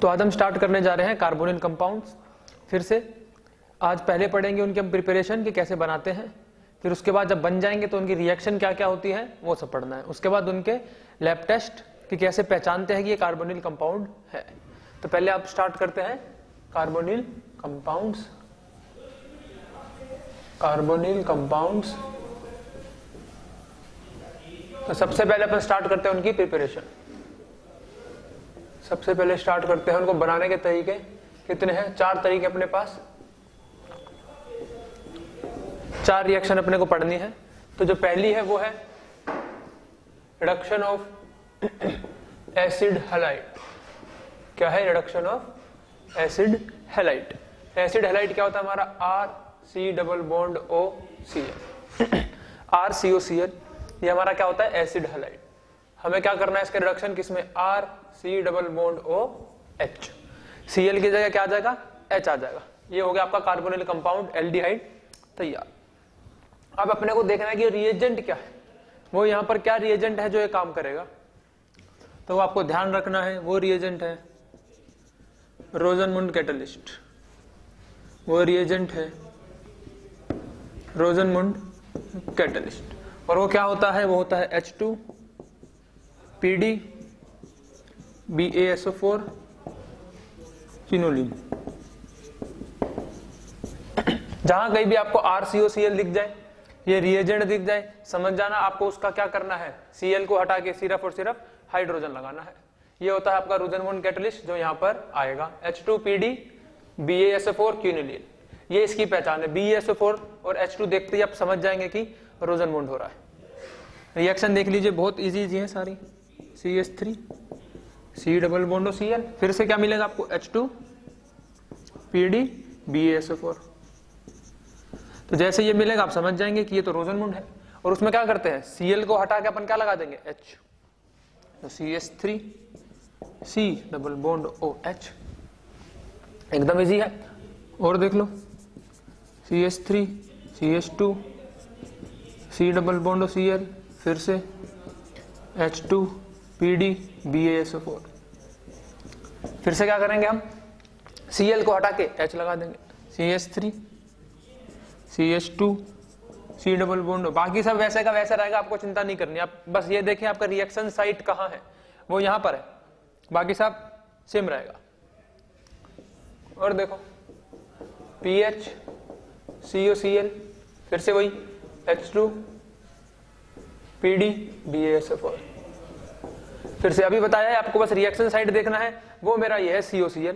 तो आज हम स्टार्ट करने जा रहे हैं कार्बोनिल कंपाउंड्स। फिर से आज पहले पढ़ेंगे उनके हम प्रिपरेशन कि कैसे बनाते हैं, फिर उसके बाद जब बन जाएंगे तो उनकी रिएक्शन क्या क्या होती है वो सब पढ़ना है। उसके बाद उनके लैब टेस्ट कि कैसे पहचानते हैं कि ये कार्बोनिल कंपाउंड है। तो पहले आप स्टार्ट करते हैं कार्बोनिल कंपाउंड्स। कार्बोनिल कंपाउंड्स तो सबसे पहले अपन स्टार्ट करते हैं उनकी प्रिपरेशन। सबसे पहले स्टार्ट करते हैं उनको बनाने के तरीके। कितने हैं? 4 तरीके अपने पास, 4 रिएक्शन अपने को पढ़नी है। तो जो पहली है वो है रिडक्शन ऑफ एसिड हैलाइड। क्या है? Reduction of acid halide. Acid halide क्या होता है हमारा? RC double bond OCl। RCOCl ये हमारा क्या होता है? Acid halide. हमें क्या करना है इसका रिडक्शन किसमें? RC double bond OH। Cl की जगह क्या आ जाएगा? H आ जाएगा। ये हो गया आपका कार्बोनिल कंपाउंड एल्डिहाइड तैयार। अब अपने को देखना है कि रिएजेंट क्या है, वो यहाँ पर क्या रिएजेंट है जो ये काम करेगा। तो वो आपको ध्यान रखना है, वो रिएजेंट है रोजनमुंड कैटलिस्ट। वो रिएजेंट है रोजनमुंड कैटलिस्ट। और वो क्या होता है? वो होता है H2PD BaSO4 फिनोलिन। जहां कहीं भी आपको RCOCl दिख जाए, ये रिएजेंट दिख जाए, समझ जाना आपको उसका क्या करना है। Cl को हटा के सिर्फ और सिर्फ हाइड्रोजन लगाना है। ये होता है आपका रोजनमुंड कैटलिस्ट जो यहाँ पर आएगा H2PD BaSO4 क्यूनिलीन। ये इसकी पहचान है। BaSO4 और H2 देखते ही आप समझ जाएंगे कि रोजनमुंड हो रहा है। रिएक्शन देख लीजिए, बहुत इजी है सारी। CH3 C double bond Cl, फिर से क्या मिलेगा आपको? H2PD BaSO4। तो जैसे ये मिलेगा आप समझ जाएंगे कि ये तो रोजनमुंड है। और उसमें क्या करते हैं? Cl को हटा के अपन क्या लगा देंगे? H। तो CH3 C double bond OH, एकदम इजी है। और देख लो CH3 CH2 C double bond Cl, फिर से H2PD BaSO4। फिर से क्या करेंगे हम? Cl को हटा के H लगा देंगे। CH3 CH2 C double bond. बाकी सब वैसे का वैसा रहेगा, आपको चिंता नहीं करनी। आप बस ये देखें आपका रिएक्शन साइट कहां है, वो यहां पर है। बाकी सब सेम रहेगा। और देखो PH COCl, फिर से वही H2PD BaSO4। फिर से अभी बताया है आपको, बस रिएक्शन साइड देखना है। वो मेरा ये है COCl।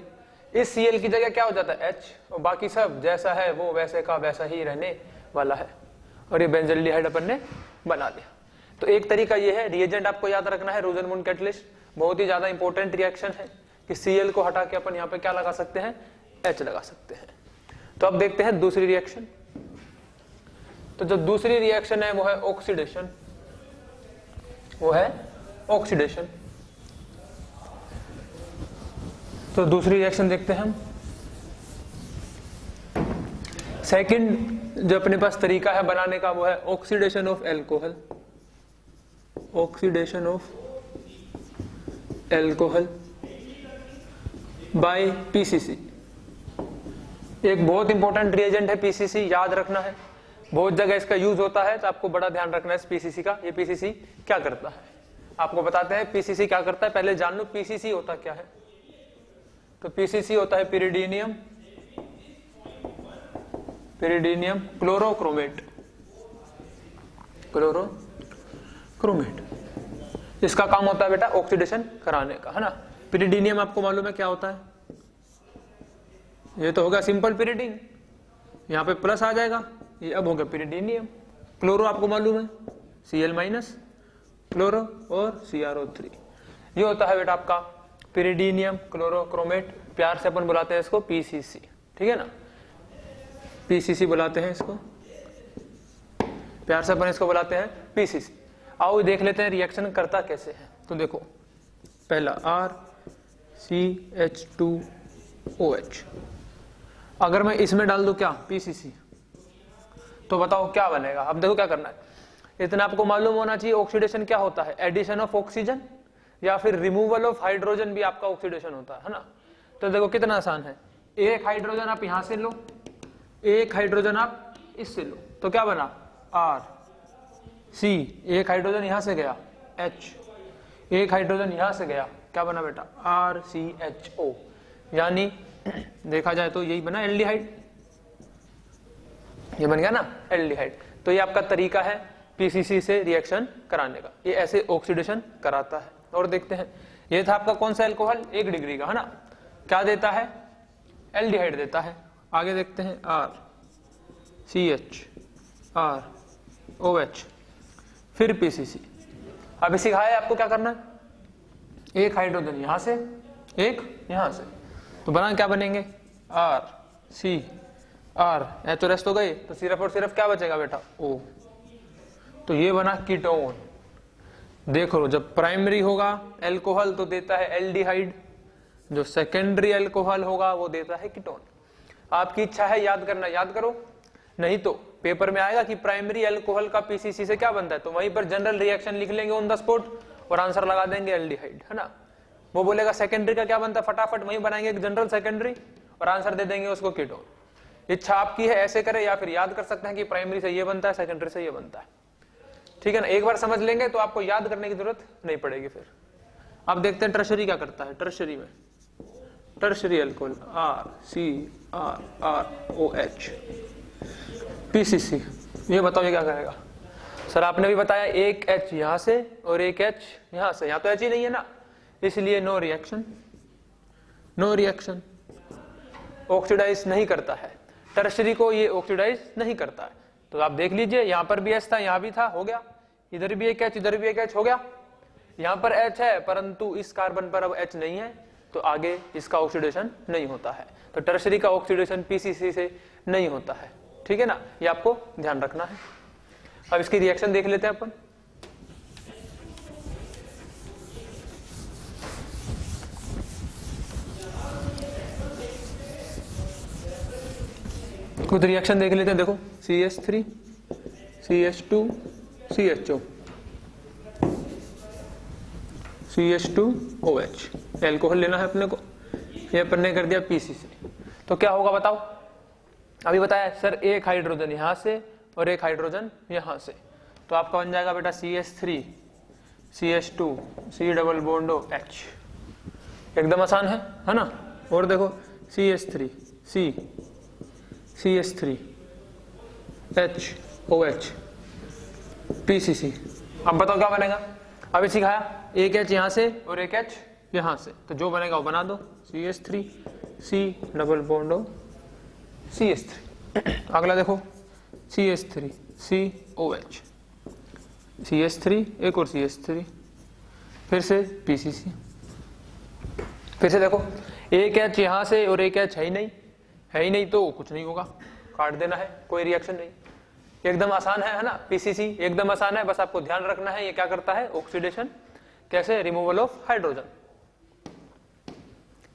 इस Cl की जगह क्या हो जाता है? H। और बाकी सब जैसा है वो वैसे का वैसा ही रहने वाला है। और ये बेंजल्डिहाइड अपन ने बना दिया। तो एक तरीका ये है, रिएजेंट आपको याद रखना है रोजनमुंड कैटलिस्ट। बहुत ही ज्यादा इंपॉर्टेंट रिएक्शन है कि Cl को हटा के अपन यहाँ पे क्या लगा सकते हैं? H लगा सकते हैं। तो अब देखते हैं दूसरी रिएक्शन। तो जो दूसरी रिएक्शन है वो है ऑक्सीडेशन। वो है ऑक्सीडेशन। तो दूसरी रिएक्शन देखते हैं हम। सेकंड जो अपने पास तरीका है बनाने का वो है oxidation of alcohol. Oxidation of alcohol by PCC। एक बहुत इंपॉर्टेंट रिएजेंट है PCC, याद रखना है। बहुत जगह इसका यूज होता है, तो आपको बड़ा ध्यान रखना है इस PCC का। ये PCC क्या करता है आपको बताते हैं। PCC क्या करता है पहले जान लो। PCC होता क्या है? तो PCC होता है पिरिडीनियम क्लोरोक्रोमेट। क्लोरोक्रोमेट इसका काम होता है बेटा ऑक्सीडेशन कराने का, है ना। पिरिडीनियम आपको मालूम है क्या होता है? ये तो होगा सिंपल पिरिडीन, यहाँ पे प्लस आ जाएगा, ये अब होगा पिरिडीनियम। क्लोरो आपको मालूम है Cl माइनस क्लोरो और CrO3। ये होता है बेटा आपका पिरिडीनियम क्लोरोक्रोमेट। प्यार से अपन बुलाते हैं इसको PCC, ठीक है ना। PCC बुलाते हैं इसको, प्यार से अपन इसको बुलाते हैं PCC। आओ देख लेते हैं रिएक्शन करता कैसे है। तो देखो पहला RCH2OH। अगर मैं इसमें डाल दूं क्या? PCC, तो बताओ क्या बनेगा। अब देखो क्या करना है, इतना आपको मालूम होना चाहिए ऑक्सीडेशन क्या होता है। एडिशन ऑफ ऑक्सीजन या फिर रिमूवल ऑफ हाइड्रोजन भी आपका ऑक्सीडेशन होता है ना। तो देखो कितना आसान है, एक हाइड्रोजन आप यहां से लो, एक हाइड्रोजन आप इससे लो, तो क्या बना R C, एक हाइड्रोजन यहां से गया H, एक हाइड्रोजन यहां से गया, क्या बना बेटा RCHO, यानी देखा जाए तो यही बना एल्डिहाइड, ये बन गया ना एल्डिहाइड। तो ये आपका तरीका है पीसीसी से रिएक्शन कराने का, ये ऐसे ऑक्सीडेशन कराता है। और देखते हैं, ये था आपका कौन सा एल्कोहल, 1 डिग्री का है ना, क्या देता है एल्डिहाइड देता है। आगे देखते हैं RCH ROH फिर पीसीसी। अभी सिखाया आपको क्या करना है, एक हाइड्रोजन यहां से एक यहां से, तो बना क्या बनेंगे RCR, H और S तो गए, तो सिर्फ और सिर्फ क्या बचेगा बेटा O, तो ये बना कीटोन। देखो जब प्राइमरी होगा एल्कोहल तो देता है एल्डिहाइड, जो सेकेंडरी एल्कोहल होगा वो देता है कीटोन। आपकी इच्छा है याद करना, याद करो, नहीं तो पेपर में आएगा कि प्राइमरी एल्कोहल का पीसीसी से क्या बनता है, तो वहीं पर जनरल रिएक्शन लिख लेंगे ऑन द स्पॉट और आंसर लगा देंगे एल्डिहाइड, है ना। वो बोलेगा सेकेंडरी का क्या बनता है, फटाफट वहीं बनाएंगे जनरल सेकेंडरी और आंसर दे देंगे उसको कीटोन। इच्छा आपकी है ऐसे करें, या फिर याद कर सकते हैं कि प्राइमरी से ये बनता है, सेकेंडरी से ये बनता है, ठीक है ना। एक बार समझ लेंगे तो आपको याद करने की जरूरत नहीं पड़ेगी फिर। अब देखते हैं टर्शरी क्या करता है। टर्शरी में टर्शरी एल्कोहल RCRROH पीसीसी, ये बताओ ये क्या करेगा। सर आपने भी बताया एक H यहां से और एक H यहां से, यहां तो H ही नहीं है ना, इसलिए no reaction, no reaction, oxidise नहीं करता है। टर्शरी को ये ऑक्सीडाइज नहीं करता है। तो आप देख लीजिए, यहां पर भी H था, यहां भी था, हो गया, इधर भी एक H, इधर भी एक H, हो गया। यहां पर H है परंतु इस कार्बन पर अब H नहीं है, तो आगे इसका ऑक्सीडेशन नहीं होता है। तो टर्शरी का ऑक्सीडेशन पीसीसी से नहीं होता है, ठीक है ना, ये आपको ध्यान रखना है। अब इसकी रिएक्शन देख लेते हैं अपन। कुछ रिएक्शन देख लेते हैं, देखो CH3 CH2 CHO CH2OH, alcohol लेना है अपने को, ये अपन ने कर दिया पीसीसी। तो क्या होगा बताओ, अभी बताया सर एक हाइड्रोजन यहां से और एक हाइड्रोजन यहां से, तो आपका बन जाएगा बेटा CH3 CH2 C double bond OH, एकदम आसान है ना। और देखो CH3 C CH3 H OH PCC। अब बताओ क्या बनेगा, अभी सिखाया एक H यहां से और एक H यहां से, तो जो बनेगा वो बना दो, CH3 C double bond CH3। अगला देखो CH3 COH CH3 एक और CH3 फिर से PCC। फिर से देखो एक H यहां से और एक H है ही नहीं तो कुछ नहीं होगा, काट देना है, कोई रिएक्शन नहीं, एकदम आसान है ना। पीसीसी एकदम आसान है, बस आपको ध्यान रखना है ये क्या करता है ऑक्सीडेशन, कैसे रिमूवल ऑफ हाइड्रोजन,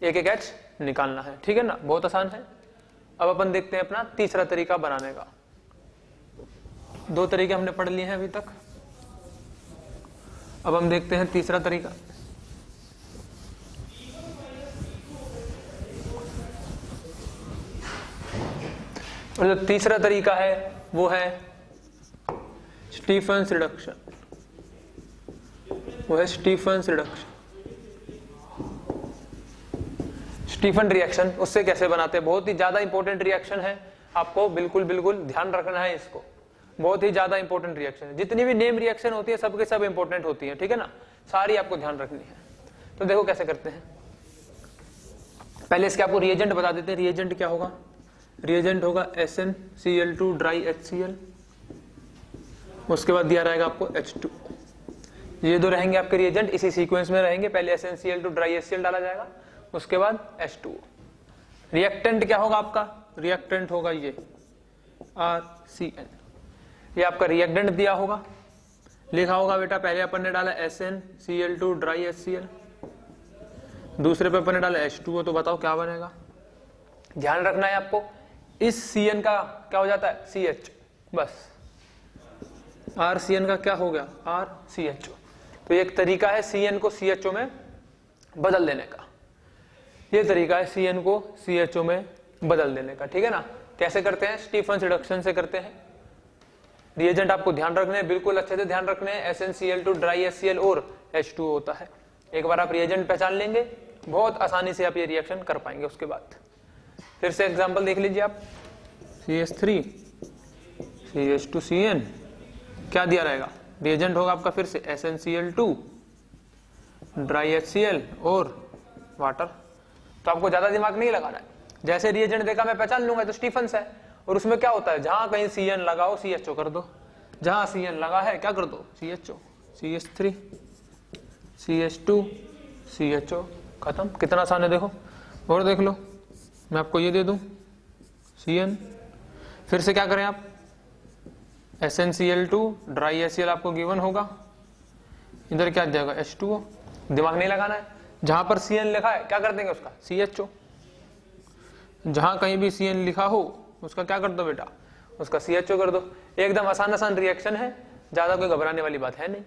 एक एक H निकालना है, ठीक है ना, बहुत आसान है। अब अपन देखते हैं अपना तीसरा तरीका बनाने का। 2 तरीके हमने पढ़ लिए हैं अभी तक, अब हम देखते हैं तीसरा तरीका। और जो तीसरा तरीका है वो है स्टीफन्स रिडक्शन, वो है स्टीफन्स रिडक्शन। स्टीफन रिएक्शन उससे कैसे बनाते हैं, बहुत ही ज्यादा इंपॉर्टेंट रिएक्शन है, आपको बिल्कुल बिल्कुल ध्यान रखना है इसको, बहुत ही ज्यादा इंपॉर्टेंट रिएक्शन है। जितनी भी नेम रिएक्शन होती है सबके सब इंपॉर्टेंट होती है, ठीक है ना, सारी आपको ध्यान रखनी है। तो देखो कैसे करते हैं, पहले इसके आपको रिएजेंट बता देते हैं। रिएजेंट क्या होगा, रिएजेंट होगा SnCl2 ड्राई HCl, उसके बाद दिया रहेगा आपको H2, ये 2 रहेंगे आपके रिएजेंट, इसी सीक्वेंस में रहेंगे, पहले SnCl2 ड्राई HCl डाला जाएगा, उसके बाद H2। रिएक्टेंट क्या होगा आपका, रिएक्टेंट होगा ये RCN, ये आपका रिएक्टेंट दिया होगा, लिखा होगा बेटा, पहले अपन ने डाला SnCl2 ड्राई HCl, दूसरे पे अपन ने डाला H2O, तो बताओ क्या बनेगा। ध्यान रखना है आपको, इस CN का क्या हो जाता है CH, बस RCN का क्या हो गया RCHO। तो एक तरीका है CN को CHO में बदल देने का। ये तरीका है CN को CHO में बदल देने का, ठीक है ना। कैसे करते हैं? स्टीफन रिडक्शन से करते हैं। रिएजेंट आपको ध्यान रखने हैं, बिल्कुल अच्छे से ध्यान रखने हैं। SnCl2 ड्राई HCl और H2O होता है। एक बार आप रिएजेंट पहचान लेंगे, बहुत आसानी से आप ये रिएक्शन कर पाएंगे। उसके बाद फिर से एग्जांपल देख लीजिए आप, CH3 CH2CN क्या दिया रहेगा? रिएजेंट होगा आपका फिर से SnCl2 ड्राई HCl और वाटर। तो आपको ज्यादा दिमाग नहीं लगाना है, जैसे रिएजेंट देखा मैं पहचान लूंगा तो स्टीफन्स है। और उसमें क्या होता है, जहां कहीं CN लगाओ CHO कर दो, जहां CN लगा है क्या कर दो CHO, CH3 CH2 CHO, खत्म। कितना आसान है देखो। और देख लो, मैं आपको ये दे दूं CN, फिर से क्या करें आप, SnCl2 ड्राई HCl आपको गिवन होगा, इधर क्या जाएगा H2O। दिमाग नहीं लगाना है, जहां पर CN लिखा है क्या कर देंगे उसका CHO, जहां कहीं भी CN लिखा हो उसका क्या कर दो बेटा, उसका CHO कर दो। एकदम आसान रिएक्शन है, ज्यादा कोई घबराने वाली बात है नहीं।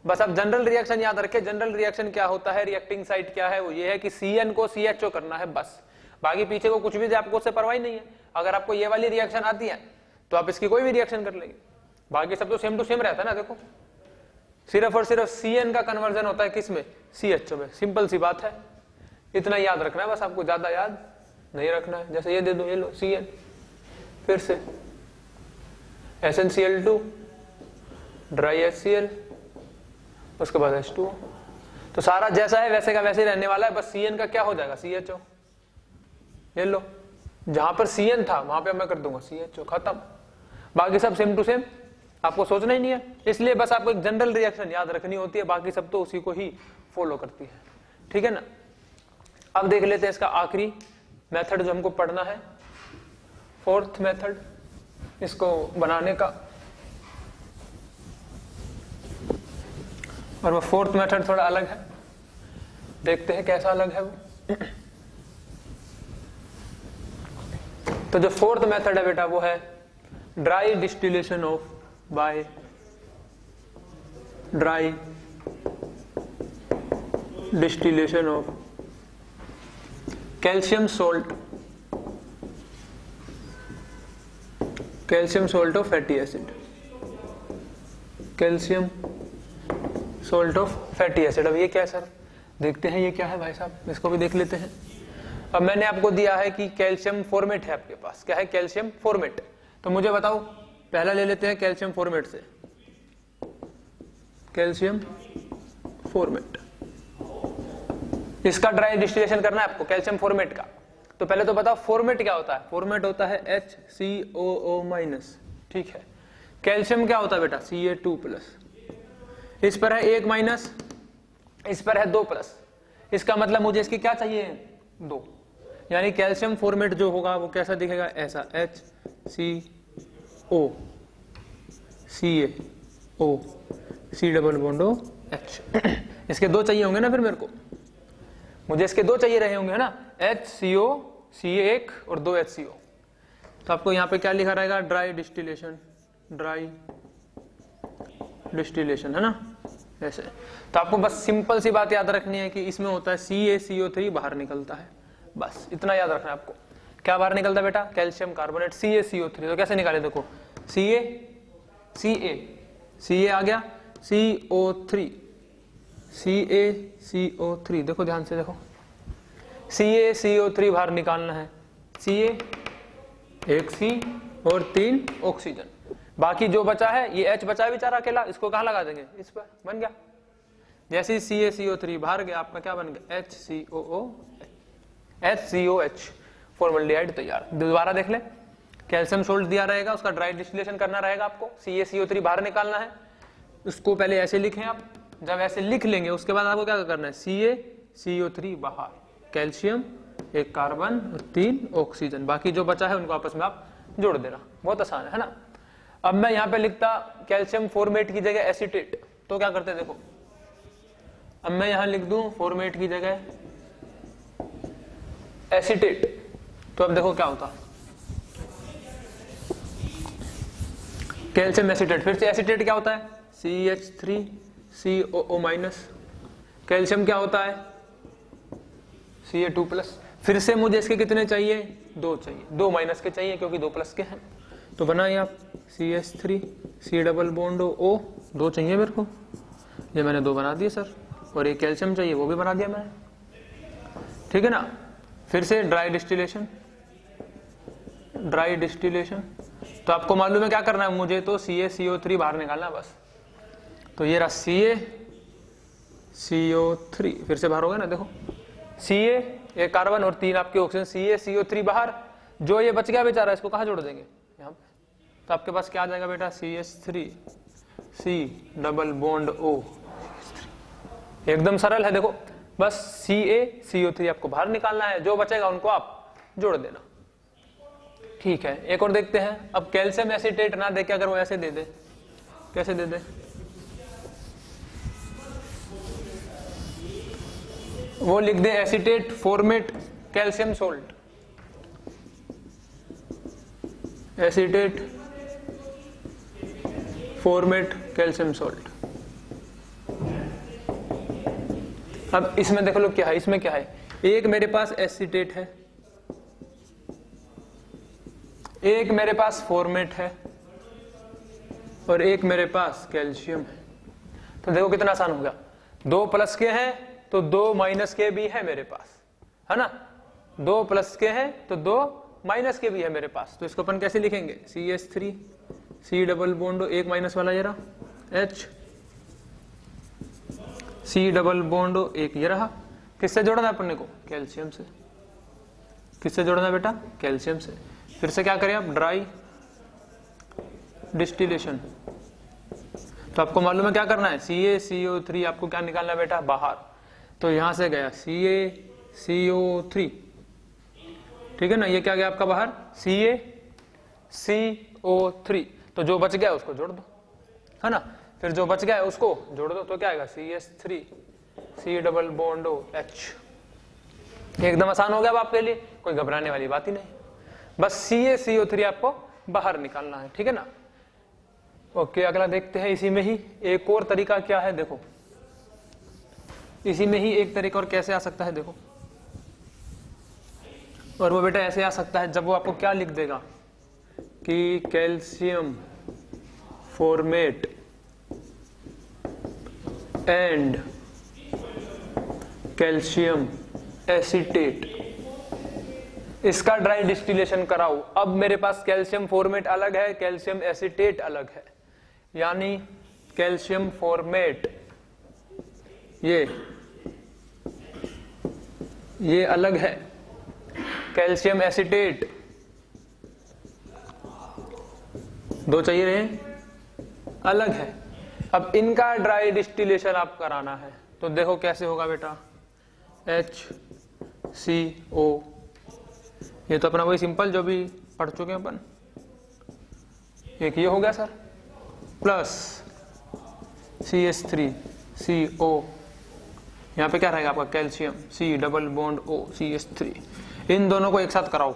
बस अब जनरल रिएक्शन याद रखें। जनरल रिएक्शन क्या होता है, रिएक्टिंग साइट क्या है, वो ये है कि CN को CHO करना है बस। बाकी पीछे को कुछ भी आपको उससे परवाही नहीं है। अगर आपको ये वाली रिएक्शन आती है तो आप इसकी कोई भी रिएक्शन कर लेंगे, बाकी सब तो सेम टू सेम रहता है ना। देखो सिर्फ और सिर्फ CN का कन्वर्जन होता है किसमें, CHO में। सिंपल सी बात है, इतना याद रखना है बस आपको, ज्यादा याद नहीं रखना है। जैसे ये दे दो, ये लो CN, फिर से SnCl2 ड्राई HCl, उसके बाद H2O। तो सारा जैसा है वैसे का वैसे ही रहने वाला है, बस CN का क्या हो जाएगा CHO। ये लो, जहां पर CN था वहां पे मैं कर दूंगा CHO, खत्म। बाकी सब सेम टू सेम, आपको सोचना ही नहीं है। इसलिए बस आपको एक जनरल रिएक्शन याद रखनी होती है, बाकी सब तो उसी को ही फॉलो करती है, ठीक है ना। अब देख लेते हैं इसका आखिरी मेथड जो हमको पढ़ना है, फोर्थ मेथड इसको बनाने का। और वो फोर्थ मेथड थोड़ा अलग है, देखते हैं कैसा अलग है वो। तो जो फोर्थ मेथड है बेटा वो है dry distillation of by dry distillation of calcium salt of fatty acid, calcium salt of fatty acid. अब ये क्या है सर, देखते हैं ये क्या है भाई साहब, इसको भी देख लेते हैं। अब मैंने आपको दिया है कि कैल्शियम फॉर्मेट है आपके पास, क्या है कैल्शियम फॉर्मेट। तो मुझे बताओ, पहला ले लेते हैं कैल्शियम फॉर्मेट से, कैल्शियम फॉर्मेट, इसका ड्राई डिस्टिलेशन करना है आपको कैल्शियम फॉर्मेट का। तो पहले तो बताओ फॉर्मेट क्या होता है। फॉर्मेट होता है HCOO-, ठीक है। कैल्शियम क्या होता है बेटा, Ca2+, इस पर है 1-, इस पर है 2+, इसका मतलब मुझे इसकी क्या चाहिए 2, यानी कैल्शियम फॉर्मेट जो होगा वो कैसा दिखेगा, ऐसा HCO CaO C++H। इसके 2 चाहिए होंगे ना, फिर मेरे को मुझे इसके 2 चाहिए रहे होंगे है ना, HCO Ca1 और 2 HCO। तो आपको यहाँ पे क्या लिखा रहेगा, ड्राई डिस्टिलेशन है ना, ऐसे। तो आपको बस सिंपल सी बात याद रखनी है कि इसमें होता है CaCO3 बाहर निकलता है, बस इतना याद रखना है आपको। क्या बाहर निकलता है बेटा, कैल्शियम कार्बोनेट CaCO3। तो कैसे निकाले, देखो Ca आ गया, CaCO3, देखो ध्यान से देखो, CaCO3 बाहर निकालना है, Ca 1 C और 3 ऑक्सीजन। बाकी जो बचा है ये H बचा है बेचारा अकेला, इसको कहाँ लगा देंगे, इस पर, बन गया। जैसे CaCO3 बाहर गया, आपका क्या बन गया, HCOH फॉर्मल्डिहाइड तैयार। दोबारा देख ले, कैल्शियम सोल्ट दिया रहेगा, उसका ड्राई डिस्टिलेशन करना रहेगा आपको, CaCO3 बाहर निकालना है। उसको पहले ऐसे लिखें आप, जब ऐसे लिख लेंगे उसके बाद आपको क्या करना है, CaCO3 बाहर, कैल्शियम 1 कार्बन और 3 ऑक्सीजन, बाकी जो बचा है उनको आपस में आप जोड़ देना, बहुत आसान है ना। अब मैं यहाँ पे लिखता कैल्शियम फॉर्मेट की जगह एसीटेट, तो क्या करते देखो, अब मैं यहां लिख दूं फॉर्मेट की जगह एसीटेट, तो अब देखो क्या होता, कैल्शियम एसीटेट। फिर से एसीटेट क्या होता है, CH3COO-, कैल्शियम क्या होता है, Ca2+, फिर से मुझे इसके कितने चाहिए, 2 चाहिए, 2 माइनस के चाहिए क्योंकि 2 प्लस के हैं। तो बनाइए आप CH3 C double bond O, 2 चाहिए मेरे को, ये मैंने 2 बना दिए सर। और एक कैल्शियम चाहिए, वो भी बना दिया मैंने, ठीक है ना। फिर से ड्राई डिस्टिलेशन, ड्राई डिस्टिलेशन। तो आपको मालूम है क्या करना है मुझे, तो CaCO3 बाहर निकालना है बस। तो ये रहा CaCO3, फिर से बाहर हो गया ना, देखो Ca एक कार्बन और 3 आपके ऑक्सीजन, CaCO3 बाहर। जो ये बच गया बेचारा, इसको कहाँ जोड़ देंगे, यहाँ पे। तो आपके पास क्या आ जाएगा बेटा, CH3 C double bond O, एकदम सरल है। देखो बस CaCO3 आपको बाहर निकालना है, जो बचेगा उनको आप जोड़ देना, ठीक है। एक और देखते हैं। अब कैल्शियम एसीटेट ना देके अगर वो ऐसे दे दे, कैसे दे दे, वो लिख दे acetate formate calcium salt, acetate formate calcium salt. अब इसमें देख लो क्या है, इसमें क्या है, एक मेरे पास एसीटेट है, एक मेरे पास फॉर्मेट है, और एक मेरे पास कैल्शियम है। तो देखो कितना आसान हो गया, 2 प्लस के हैं तो 2 माइनस के भी है मेरे पास, है ना। 2 प्लस के हैं तो 2 माइनस के भी है मेरे पास। तो इसको अपन कैसे लिखेंगे, CH3 C डबल बॉन्ड, एक माइनस वाला ये रहा H, C डबल बॉन्ड एक ये रहा। किससे जोड़ना है अपने को, कैल्शियम से। किससे जोड़ना है बेटा, कैल्शियम से। फिर से क्या करें आप, ड्राई डिस्टिलेशन। तो आपको मालूम है क्या करना है, CaCO3 आपको क्या निकालना है बेटा, बाहर। तो यहां से गया CaCO3, ठीक है ना। ये क्या गया आपका बाहर, CaCO3। तो जो बच गया उसको जोड़ दो, है ना। फिर जो बच गया है उसको जोड़ दो, तो क्या आएगा, CH3 C double bond H। एकदम आसान हो गया अब आपके लिए, कोई घबराने वाली बात ही नहीं। बस CaCO3 आपको बाहर निकालना है, ठीक है ना। ओके, अगला देखते हैं। इसी में ही एक और तरीका क्या है, देखो इसी में ही एक तरीका और कैसे आ सकता है, देखो। और वो बेटा ऐसे आ सकता है, जब वो आपको क्या लिख देगा कि calcium formate and calcium acetate, इसका ड्राई डिस्टिलेशन कराओ। अब मेरे पास कैल्शियम फॉर्मेट अलग है, कैल्शियम एसीटेट अलग है, यानी कैल्शियम फॉर्मेट ये अलग है, कैल्शियम एसीटेट 2 चाहिए रहे, अलग है। अब इनका ड्राई डिस्टिलेशन आप कराना है, तो देखो कैसे होगा बेटा, HCO, ये तो अपना वही सिंपल जो भी पढ़ चुके हैं अपन। एक ये हो गया सर, प्लस CH3CO, यहाँ पे क्या रहेगा आपका, calcium C double bond O CH3। इन दोनों को एक साथ कराओ,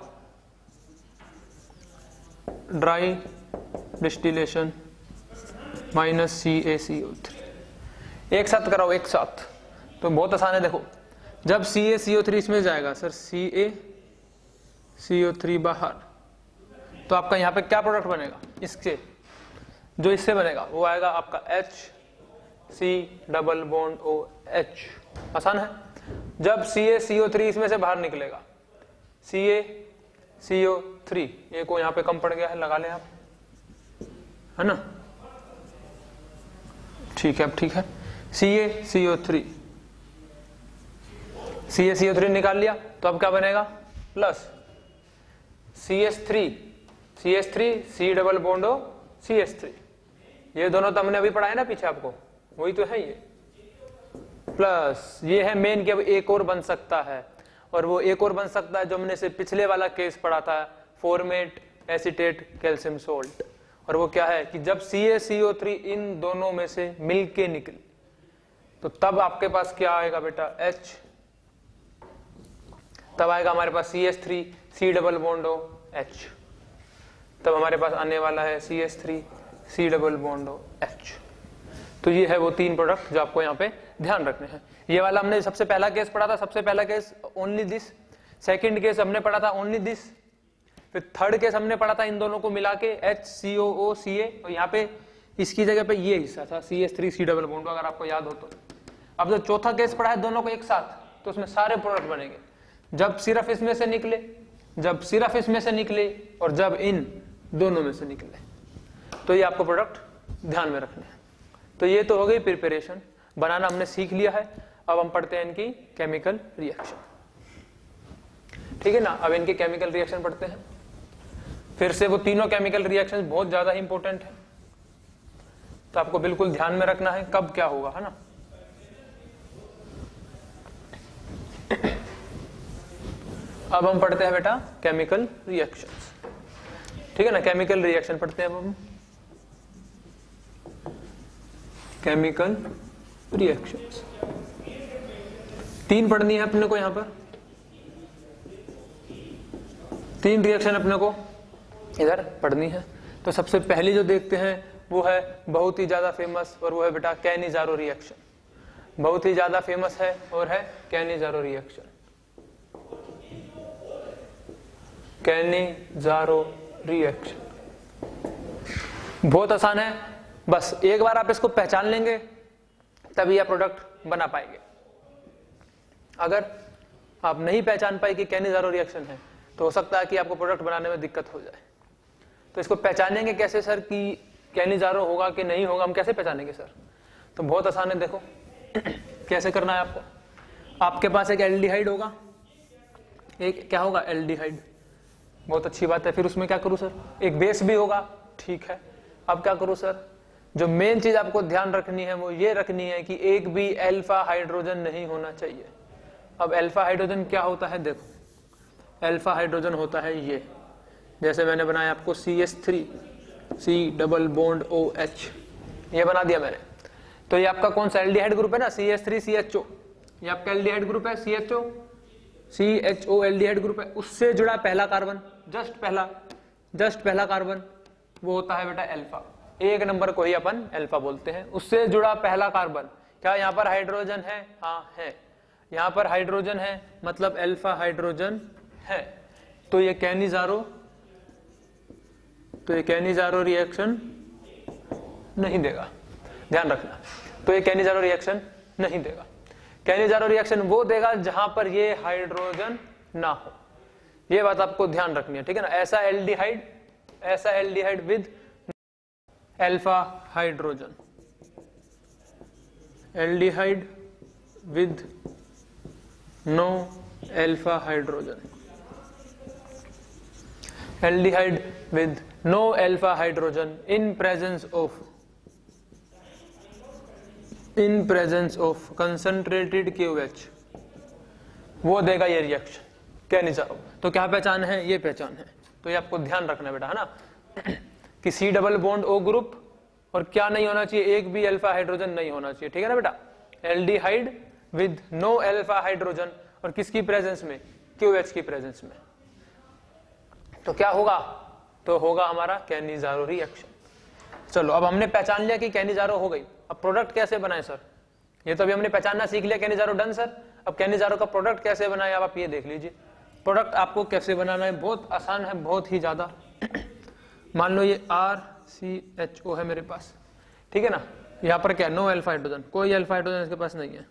ड्राई डिस्टिलेशन माइनस CaCO3, एक साथ कराओ, एक साथ। तो बहुत आसान है, देखो जब CaCO3 इसमें जाएगा सर, CaCO3 बाहर, तो आपका यहाँ पे क्या प्रोडक्ट बनेगा, इसके जो इससे बनेगा वो आएगा आपका HC डबल बॉन्ड OH। आसान है। जब CaCO3 इसमें से बाहर निकलेगा, CaCO3, ये को यहाँ पे कम पड़ गया है, लगा लें आप, है ना, ठीक है। अब ठीक है, CaCO3 निकाल लिया, तो अब क्या बनेगा, plus CH3 C double bond O CH3। ये दोनों तो हमने अभी पढ़ा है ना पीछे आपको, वही तो है ये। प्लस ये है मेन कि अब एक और बन सकता है, और वो एक और बन सकता है जो हमने से पिछले वाला केस पढ़ा था, फॉर्मेट एसीटेट कैल्शियम सोल्ट। और वो क्या है कि जब CaCO3 इन दोनों में से मिलके निकले, तो तब आपके पास क्या आएगा बेटा, H, तब आएगा हमारे पास CH3 C double bond O H, तब हमारे पास आने वाला है CH3 C double bond O H। तो ये है वो 3 प्रोडक्ट जो आपको यहाँ पे ध्यान रखने हैं। ये वाला हमने सबसे पहला केस पढ़ा था, सबसे पहला case only this second case हमने पढ़ा था ओनली दिस, फिर थर्ड केस हमने पढ़ा था इन दोनों को मिला के HCOOCA, और यहाँ पे इसकी जगह पे ये हिस्सा था CH3C डबल बॉन्ड, अगर आपको याद हो तो। अब जो चौथा केस पढ़ा है दोनों को एक साथ, तो उसमें सारे प्रोडक्ट बनेंगे जब सिर्फ इसमें से निकले, जब सिर्फ इसमें से निकले, और जब इन दोनों में से निकले। तो ये आपको प्रोडक्ट ध्यान में रखने हैं। तो ये तो हो गई प्रिपरेशन, बनाना हमने सीख लिया है। अब हम पढ़ते हैं इनकी केमिकल रिएक्शन, ठीक है ना। अब इनके केमिकल रिएक्शन पढ़ते हैं। फिर से वो तीनों केमिकल रिएक्शन बहुत ज्यादा इंपॉर्टेंट है, तो आपको बिल्कुल ध्यान में रखना है कब क्या होगा, है ना। अब हम पढ़ते हैं बेटा केमिकल रिएक्शंस, ठीक है ना। केमिकल रिएक्शन पढ़ते हैं अब हम, केमिकल रिएक्शंस। 3 पढ़नी है अपने को, यहां पर 3 रिएक्शन अपने को इधर पढ़नी है। तो सबसे पहली जो देखते हैं वो है बहुत ही ज्यादा फेमस, और वो है बेटा कैनिजारो रिएक्शन। बहुत ही ज्यादा फेमस है और है कैनिजारो रिएक्शन। कैनिजारो रिएक्शन बहुत आसान है, बस एक बार आप इसको पहचान लेंगे तभी आप प्रोडक्ट बना पाएंगे। अगर आप नहीं पहचान पाए कि कैनिजारो रिएक्शन है तो हो सकता है कि आपको प्रोडक्ट बनाने में दिक्कत हो जाए। तो इसको पहचानेंगे कैसे सर कि कैनिजारो होगा कि नहीं होगा, हम कैसे पहचानेंगे सर? तो बहुत आसान है, देखो कैसे करना है आपको। आपके पास एक एल्डिहाइड होगा, एक क्या होगा एल्डिहाइड, बहुत अच्छी बात है। फिर उसमें क्या करूं सर? एक बेस भी होगा, ठीक है। अब क्या करूं सर? जो मेन चीज आपको ध्यान रखनी है वो ये रखनी है कि एक भी अल्फा हाइड्रोजन नहीं होना चाहिए। अब अल्फा हाइड्रोजन क्या होता है? देखो अल्फा हाइड्रोजन होता है ये, जैसे मैंने बनाया आपको CH3C डबल बॉन्ड OH, ये बना दिया मैंने। तो ये आपका कौन सा एल्डिहाइड ग्रुप है ना, CH3CHO, ये आपका एल्डिहाइड ग्रुप है CHO एल्डिहाइड ग्रुप है। उससे जुड़ा पहला कार्बन, जस्ट पहला कार्बन वो होता है बेटा अल्फा। एक नंबर को ही अपन अल्फा बोलते हैं। उससे जुड़ा पहला कार्बन, क्या यहाँ पर हाइड्रोजन है? हाँ है, यहाँ पर हाइड्रोजन है, मतलब अल्फा हाइड्रोजन है। तो ये कैनिजारो रिएक्शन नहीं देगा, ध्यान रखना। तो ये कैनिजारो रिएक्शन नहीं देगा। कैनिजारो रिएक्शन वो देगा जहां पर ये हाइड्रोजन ना हो, ये बात आपको ध्यान रखनी है, ठीक है ना। ऐसा aldehyde with alpha hydrogen, aldehyde with no alpha hydrogen, aldehyde with no alpha hydrogen in presence of concentrated KOH, वो देगा ये रिएक्शन कैनिजारो। तो क्या पहचान है? ये पहचान है। तो ये आपको ध्यान रखना बेटा, है ना, कि C double bond O group, और क्या नहीं होना चाहिए? एक भी अल्फा हाइड्रोजन नहीं होना चाहिए, ठीक है ना बेटा। Aldehyde with no alpha hydrogen, और किसकी प्रेजेंस में? KOH की प्रेजेंस में। तो क्या होगा? तो होगा हमारा कैनिजारो रिएक्शन। चलो अब हमने पहचान लिया कि कैनिजारो हो गई। अब प्रोडक्ट कैसे बनाए सर? ये तो अभी हमने पहचानना सीख लिया, कैनिजारो डन सर। अब कैनिजारो का प्रोडक्ट कैसे बनाए अब आप ये देख लीजिए। प्रोडक्ट आपको कैसे बनाना है, बहुत आसान है, बहुत ही ज्यादा। मान लो ये RCHO है मेरे पास, ठीक है ना। यहाँ पर क्या? नो अल्फा हाइड्रोजन, कोई अल्फा हाइड्रोजन इसके पास नहीं है।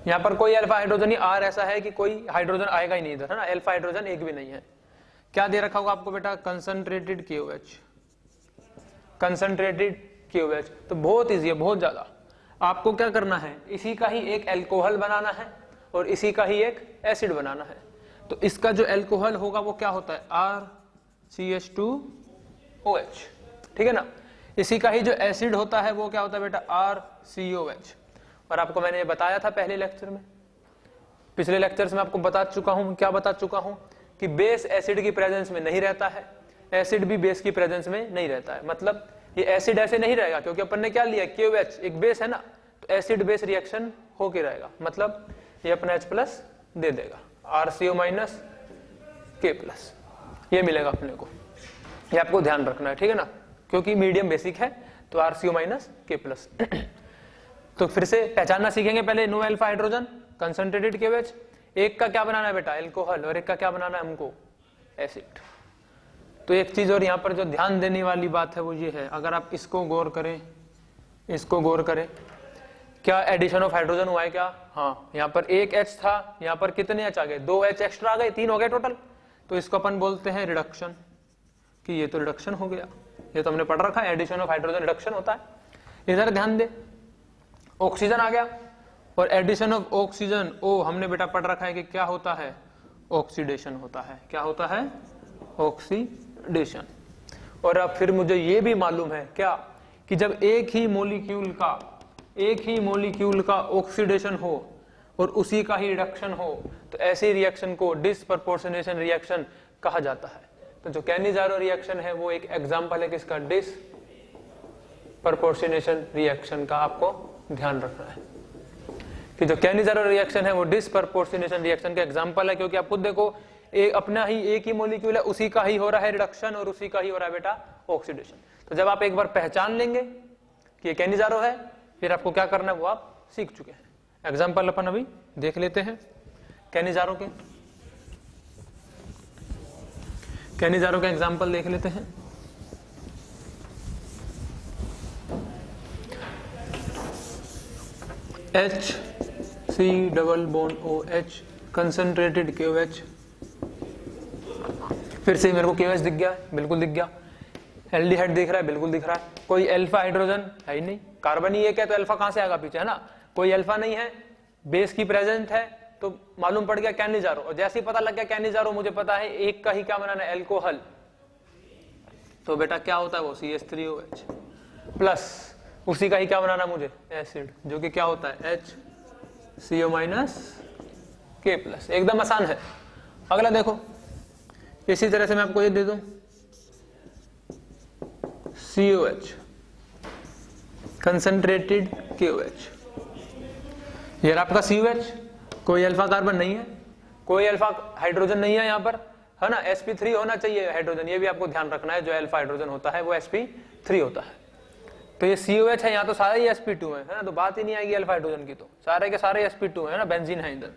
यहाँ पर कोई अल्फा हाइड्रोजन ही, R ऐसा है कि कोई हाइड्रोजन आएगा ही नहीं इधर, है ना। अल्फा हाइड्रोजन एक भी नहीं है। क्या दे रखा होगा आपको बेटा? Concentrated KOH, concentrated KOH। तो बहुत इजी है, बहुत ज्यादा। आपको क्या करना है? इसी का ही एक अल्कोहल बनाना है और इसी का ही एक एसिड बनाना है। तो इसका जो अल्कोहल होगा वो क्या होता है? RCH2OH, ठीक है ना। इसी का ही जो एसिड होता है वो क्या होता है बेटा? RCOH। और आपको मैंने बताया था पहले लेक्चर में, पिछले लेक्चर्स में आपको बता चुका हूं, क्या बता चुका हूं कि बेस एसिड की प्रेजेंस में नहीं रहता है, एसिड भी बेस की प्रेजेंस में नहीं रहता है। मतलब ये एसिड ऐसे नहीं रहेगा, क्योंकि अपन ने क्या लिया? KOH एक बेस है ना, तो एसिड बेस रिएक्शन होके रहेगा। मतलब ये अपना H+ दे देगा, RCO- K+, ये मिलेगा अपने को। ये आपको ध्यान रखना है, ठीक है ना, क्योंकि मीडियम बेसिक है, तो RCO- K+। तो फिर से पहचानना सीखेंगे पहले। No alpha hydrogen, concentrated KOH, एक का क्या बनाना है बेटा एल्कोहल, और एक का क्या बनाना है हमको एसिड। तो एक चीज और यहाँ पर जो ध्यान देने वाली बात है वो ये है, अगर आप इसको गौर करें, इसको गौर करें, क्या एडिशन ऑफ हाइड्रोजन हुआ है क्या? हाँ, यहाँ पर एक H था, यहाँ पर कितने H आ गए, 2 H एक्स्ट्रा आ गए, 3 हो गए टोटल। तो इसको अपन बोलते हैं रिडक्शन, कि ये तो रिडक्शन हो गया। ये तो हमने पढ़ रखा है, एडिशन ऑफ हाइड्रोजन रिडक्शन होता है। इधर ध्यान दे, ऑक्सीजन आ गया, और एडिशन ऑफ ऑक्सीजन O हमने बेटा पढ़ रखा है कि क्या होता है, ऑक्सीडेशन होता है। क्या होता है, ऑक्सीडेशन। और अब फिर मुझे ये भी मालूम है क्या, कि जब एक ही मॉलिक्यूल का ऑक्सीडेशन हो और उसी का ही रिडक्शन हो, तो ऐसे रिएक्शन को डिसप्रपोर्शनेशन रिएक्शन कहा जाता है। तो जो कैनिजारो रिएक्शन है वो एक एग्जांपल है किसका, डिसप्रपोर्शनेशन रिएक्शन का। आपको ध्यान रखना है कि जो कैनिजारो रिएक्शन है वो डिसप्रपोर्शनेशन रिएक्शन का एग्जांपल है, क्योंकि आप खुद देखो अपना ही एक ही मॉलिक्यूल है, उसी का ही हो रहा है रिडक्शन और उसी का ही हो रहा है बेटा ऑक्सीडेशन। तो जब आप एक बार पहचान लेंगे कि ये कैनिजारो है, फिर आपको क्या करना है वो आप सीख चुके हैं। एग्जांपल अपन अभी देख लेते हैं कैनिजारो के एग्जांपल देख लेते हैं। HC≡OH concentrated KOH। फिर से मेरे को KOH दिख गया, बिल्कुल दिख गया। एल्डिहाइड दिख रहा है, बिल्कुल दिख रहा है। कोई अल्फा हाइड्रोजन है ही नहीं, कार्बन ही एक है, तो अल्फा कहां से आएगा पीछे, है ना। कोई अल्फा नहीं है, बेस की प्रेजेंट है, तो मालूम पड़ गया कैनिजारो। और जैसे ही पता लग गया कैनिजारो, मुझे पता है एक का ही क्या बनाना है एल्कोहल, तो बेटा क्या होता है वो CH3OH प्लस उसी का ही क्या बनाना मुझे एसिड, जो कि क्या होता है HCO-K+। एकदम आसान है। अगला देखो, इसी तरह से मैं आपको ये दे दूं COH कंसंट्रेटेड KOH। ये आपका COH, कोई अल्फा कार्बन नहीं है, कोई अल्फा हाइड्रोजन नहीं है यहाँ पर, है ना। sp3 होना चाहिए हाइड्रोजन, ये भी आपको ध्यान रखना है। जो अल्फा हाइड्रोजन होता है वो sp3 होता है। तो ये COH है, यहाँ तो सारे ही sp2 है ना, तो बात ही नहीं आएगी अल्फा हाइड्रोजन की। तो सारे के सारे sp2 है ना, बेंजीन है इधर,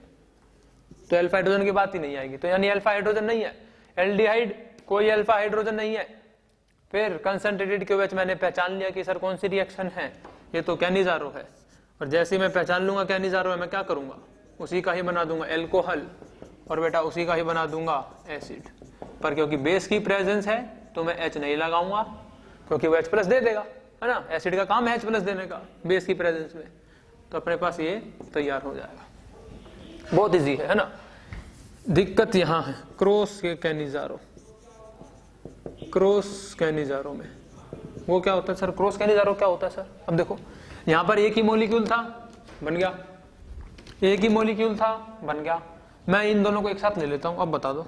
तो अल्फा हाइड्रोजन की बात ही नहीं आएगी। तो यानी अल्फा हाइड्रोजन नहीं है। एल्डिहाइड, कोई अल्फा हाइड्रोजन नहीं है। फिर कंसंट्रेटेड KOH मैंने पहचान लिया कि सर कौन सी रिएक्शन है, ये तो कैनिजारो है। और जैसे ही मैं पहचान लूंगा कैनिजारो है, मैं क्या करूंगा, उसी का ही बना दूंगा एल्कोहल, और बेटा उसी का ही बना दूंगा एसिड। पर क्योंकि बेस की प्रेजेंस है तो मैं H नहीं लगाऊंगा, क्योंकि वो H+ दे देगा, है ना। एसिड का काम है H+ देने का बेस की प्रेजेंस में, तो अपने पास ये तैयार हो जाएगा। बहुत इजी है ना। दिक्कत यहां है क्रॉस कैनिजारो में। वो क्या होता है सर, क्रॉस कैनिजारो क्या होता है सर? अब देखो, यहां पर एक ही मॉलिक्यूल था, बन गया, एक ही मॉलिक्यूल था, बन गया। मैं इन दोनों को एक साथ ले लेता हूं, अब बता दो।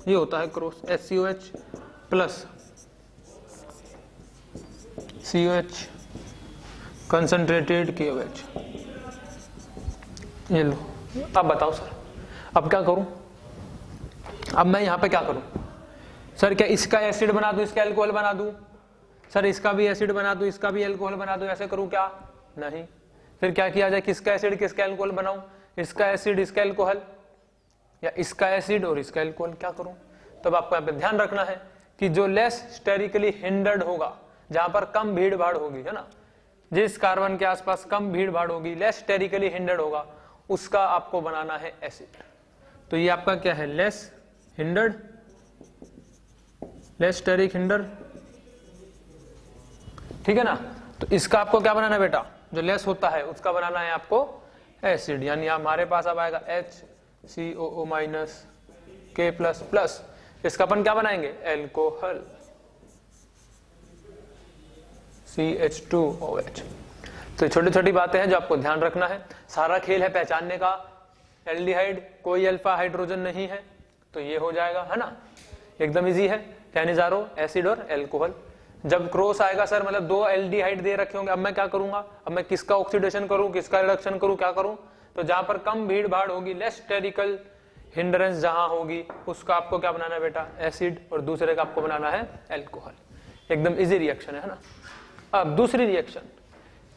ये होता है cross, HCOH plus COH concentrated KOH। ये लो, अब बताओ सर, अब क्या करूं? अब मैं यहां पे क्या करूं सर? क्या इसका एसिड बना दूं, इसका एल्कोहल बना दूं? सर इसका भी एसिड बना दूं, इसका भी एल्कोहल बना दूं, ऐसे करूं क्या? नहीं। फिर क्या किया जाए, किसका एसिड किसका एल्कोहल बनाऊं? इसका एसिड इसका एल्कोहल, या इसका एसिड और इसका एल्कोहल, क्या करूं? तब आपको यहाँ पे ध्यान रखना है कि जो लेस स्टेरिकली हिंडर्ड होगा, जहां पर कम भीड़ भाड़ होगी, है ना, जिस कार्बन के आसपास कम भीड़ भाड़ होगी, लेस स्टेरिकली हिंडर्ड होगा, उसका आपको बनाना है एसिड। तो ये आपका क्या है, less hindered, less steric hinder, ठीक है ना। तो इसका आपको क्या बनाना है बेटा, जो लेस होता है उसका बनाना है आपको एसिड। यानी हमारे पास अब आएगा HCOO-K++, इसका अपन क्या बनाएंगे, एल्कोहल CH2OH। तो छोटी छोटी बातें हैं जो आपको ध्यान रखना है। सारा खेल है पहचानने का। एल्डिहाइड, कोई अल्फा हाइड्रोजन नहीं है, तो ये हो जाएगा, है ना, एकदम इजी है। कैनिजारो, एसिड और एल्कोहल। जब क्रॉस आएगा सर, मतलब 2 एल्डिहाइड दे रखे होंगे, अब मैं क्या करूंगा, अब मैं किसका ऑक्सीडेशन करूं, किसका रिडक्शन करूं, क्या करूं? तो जहां पर कम भीड़ भाड़ होगी, लेस स्टेरिकल हिंड्रेंस जहां होगी, उसका आपको क्या बनाना है बेटा, एसिड, और दूसरे का आपको बनाना है एल्कोहल। एकदम इजी रिएक्शन है ना। अब दूसरी रिएक्शन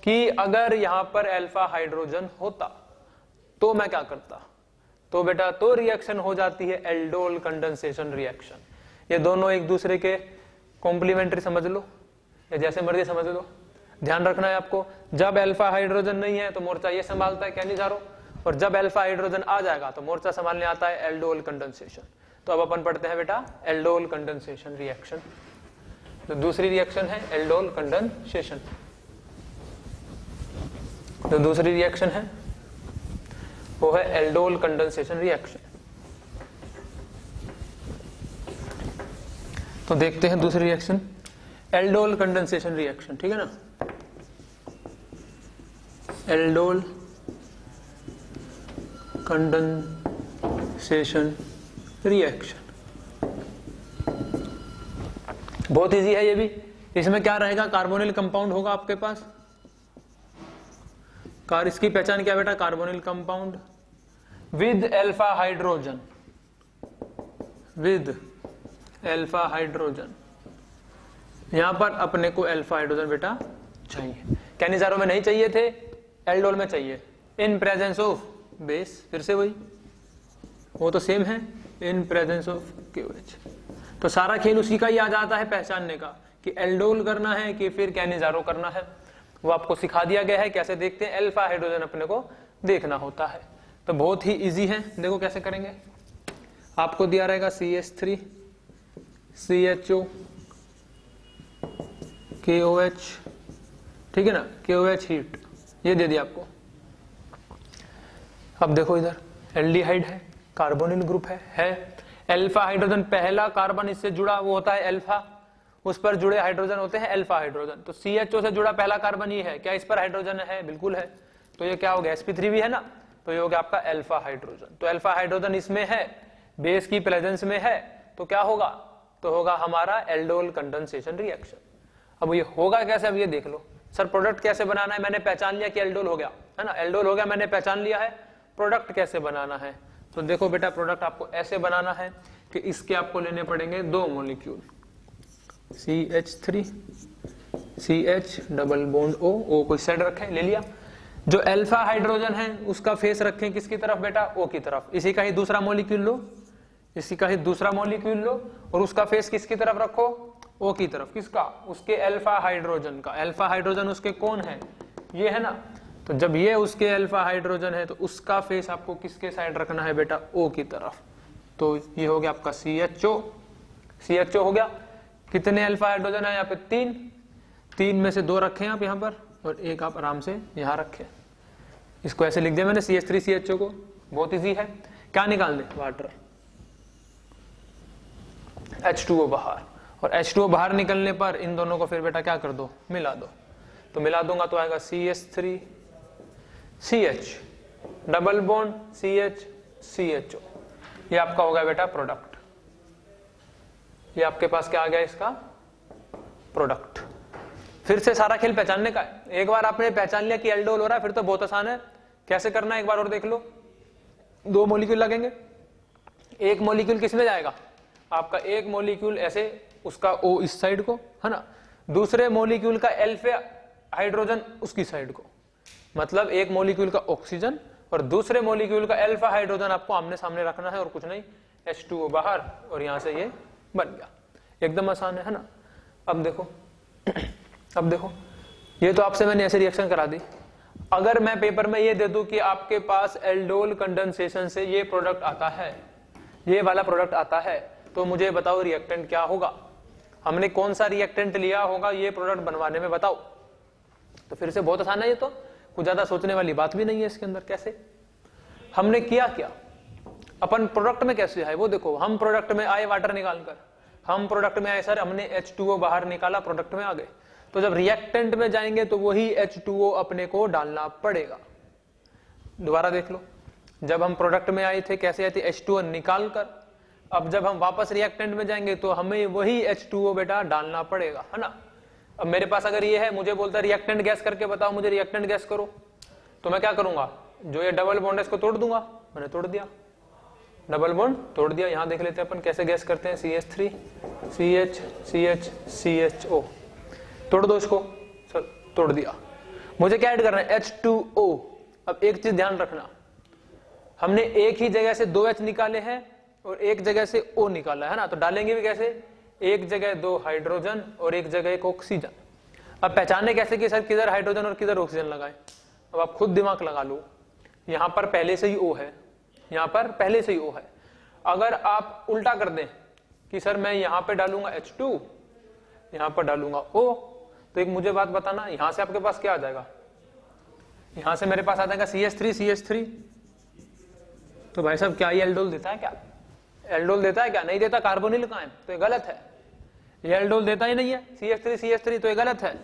कि अगर यहां पर अल्फा हाइड्रोजन होता तो मैं क्या करता, तो बेटा तो रिएक्शन हो जाती है एल्डोल कंडेंसेशन रिएक्शन। ये दोनों एक दूसरे के कॉम्प्लीमेंट्री समझ लो या जैसे मर्जी समझ लो। ध्यान रखना है आपको, जब अल्फा हाइड्रोजन नहीं है तो मोर्चा ये संभालता है कैनिजारो, और जब अल्फा हाइड्रोजन आ जाएगा तो मोर्चा संभालने आता है एल्डोल कंडेंसेशन। तो अब अपन पढ़ते हैं बेटा एल्डोल कंडेंसेशन रिएक्शन। तो दूसरी रिएक्शन है एल्डोल कंडेंसेशन। तो दूसरी रिएक्शन है वो है एल्डोल कंडेंसेशन रिएक्शन। तो देखते हैं दूसरी रिएक्शन एल्डोल कंडेंसेशन रिएक्शन, ठीक है ना। एल्डोल कंडेंसेशन रिएक्शन बहुत इजी है ये भी। इसमें क्या रहेगा, कार्बोनिल कंपाउंड होगा आपके पास। इसकी पहचान क्या बेटा, carbonyl compound with alpha hydrogen, with alpha hydrogen. यहां पर अपने को अल्फा हाइड्रोजन बेटा चाहिए, कैनिजारो में नहीं चाहिए थे, एल्डोल में चाहिए। इन प्रेजेंस ऑफ बेस, फिर से वही, वो तो सेम है, इन प्रेजेंस ऑफ KOH। तो सारा खेल उसी का ही आ जाता है पहचानने का कि एल्डोल करना है कि फिर कैनिजारो करना है। वो आपको सिखा दिया गया है कैसे देखते हैं, अल्फा हाइड्रोजन अपने को देखना होता है। तो बहुत ही इजी है, देखो कैसे करेंगे। आपको दिया रहेगा CH3 CHO KOH, ठीक है ना, KOH हीट, ये दे दिया आपको। अब देखो इधर एल्डिहाइड है, कार्बोनिल ग्रुप है अल्फा हाइड्रोजन, पहला कार्बन इससे जुड़ा वो होता है अल्फा, उस पर जुड़े हाइड्रोजन होते हैं अल्फा हाइड्रोजन। तो CHO से जुड़ा पहला कार्बन ये है, क्या इस पर हाइड्रोजन है, बिल्कुल है। तो ये क्या हो गया, sp3 भी है ना, तो ये हो गया आपका अल्फा हाइड्रोजन। तो अल्फा हाइड्रोजन इसमें है, बेस की प्रेजेंस में है, तो क्या होगा, तो होगा हमारा एल्डोल कंडेंसेशन रिएक्शन। अब ये होगा कैसे, अब ये देख लो। सर प्रोडक्ट कैसे बनाना है, मैंने पहचान लिया कि एल्डोल हो गया है ना, एल्डोल हो गया मैंने पहचान लिया है, प्रोडक्ट कैसे बनाना है। तो देखो बेटा प्रोडक्ट आपको ऐसे बनाना है कि इसके आपको लेने पड़ेंगे 2 molecule, CH3 CH double bond O को इस साइड रखें, ले लिया। जो अल्फा हाइड्रोजन है उसका फेस रखें किसकी तरफ बेटा, O की तरफ। इसी का ही दूसरा मॉलिक्यूल लो, इसी का ही दूसरा मॉलिक्यूल लो और उसका फेस किसकी तरफ रखो, O की तरफ। किसका, उसके अल्फा हाइड्रोजन का। अल्फा हाइड्रोजन उसके कौन है, ये है ना। तो जब ये उसके अल्फा हाइड्रोजन है तो उसका फेस आपको किसके साइड रखना है बेटा, O की तरफ। तो ये हो गया आपका CHO हो गया। कितने अल्फा हाइड्रोजन है यहाँ पे, 3 में से 2 रखें आप यहाँ पर और एक आप आराम से यहाँ रखें। इसको ऐसे लिख दिया मैंने CH3 CHO को, बहुत इजी है। क्या निकाल दे, वाटर, H2O बाहर, और H2O बाहर निकलने पर इन दोनों को फिर बेटा क्या कर दो, मिला दो। तो मिला दूंगा तो आएगा CH3 CH double bond CH CHO, ये आपका होगा बेटा प्रोडक्ट। ये आपके पास क्या आ गया, इसका प्रोडक्ट। फिर से सारा खेल पहचानने का है। एक बार आपने पहचान लिया कि एल्डोल हो रहा है, फिर तो बहुत आसान है। कैसे करना है एक बार और देख लो। 2 मॉलिक्यूल लगेंगे, एक मॉलिक्यूल किस में जाएगा आपका, एक मॉलिक्यूल ऐसे उसका O इस साइड को है ना, दूसरे मॉलिक्यूल का अल्फा हाइड्रोजन उसकी साइड को। मतलब एक मॉलिक्यूल का ऑक्सीजन और दूसरे मॉलिक्यूल का अल्फा हाइड्रोजन आपको आमने सामने रखना है और कुछ नहीं, H2O बाहर और यहां से ये बन गया। एकदम आसान है ना। अब देखो अब देखो, ये तो आपसे मैंने ऐसे रिएक्शन करा दी। अगर मैं पेपर में ये दे दूं कि आपके पास एल्डोल कंडेंसेशन से ये प्रोडक्ट आता है, ये वाला प्रोडक्ट आता है, तो मुझे बताओ रिएक्टेंट क्या होगा, हमने कौन सा रिएक्टेंट लिया होगा ये प्रोडक्ट बनवाने में, बताओ। तो फिर से बहुत आसान है, ये तो कुछ ज्यादा सोचने वाली बात भी नहीं है इसके अंदर। कैसे हमने किया, क्या अपन प्रोडक्ट में कैसे आए वो देखो। हम प्रोडक्ट में आए वाटर निकालकर, हम प्रोडक्ट में आए सर, हमने H2O बाहर निकाला, प्रोडक्ट में आ गए। तो जब रिएक्टेंट में जाएंगे तो वही H2O अपने को डालना पड़ेगा। दोबारा देख लो, जब हम प्रोडक्ट में आए थे कैसे आए थे, H2O निकाल कर। अब जब हम वापस रिएक्टेंट में जाएंगे तो हमें वही H2O बेटा डालना पड़ेगा, है ना। अब मेरे पास अगर ये है, मुझे बोलता है रिएक्टेंट गैस करके बताओ, मुझे रिएक्टेंट गैस करो, तो मैं क्या करूंगा, जो ये डबल बॉन्ड है इसको तोड़ दूंगा। मैंने तोड़ दिया, डबल बॉन्ड तोड़ दिया। यहां देख लेते हैं अपन कैसे गैस करते हैं, CH3 CH CH CHO, तोड़ दो इसको। सर तोड़ दिया। मुझे क्या ऐड करना है, H2O। अब एक चीज ध्यान रखना, हमने एक ही जगह से 2 H निकाले हैं और एक जगह से O निकाला है ना, तो डालेंगे भी कैसे, एक जगह 2 हाइड्रोजन और एक जगह 1 ऑक्सीजन। अब पहचाने कैसे कि सर किधर हाइड्रोजन और किधर ऑक्सीजन लगाए, अब आप खुद दिमाग लगा लो। यहां पर पहले से ही O है, यहां पर पहले से ही O है। अगर आप उल्टा कर दें कि सर मैं यहां पे डालूंगा H2, यहां पर डालूंगा O, तो एक मुझे बात बताना, यहां से आपके पास क्या आ जाएगा, यहां से मेरे पास आ जाएगा CH3, तो भाई साहब क्या ये एल्डोल देता है क्या, एल्डोल देता है क्या, नहीं देता। कार्बोनिल कहां है, तो ये गलत है, ये एल्डोल देता ही नहीं है। CH3 तो ये गलत है,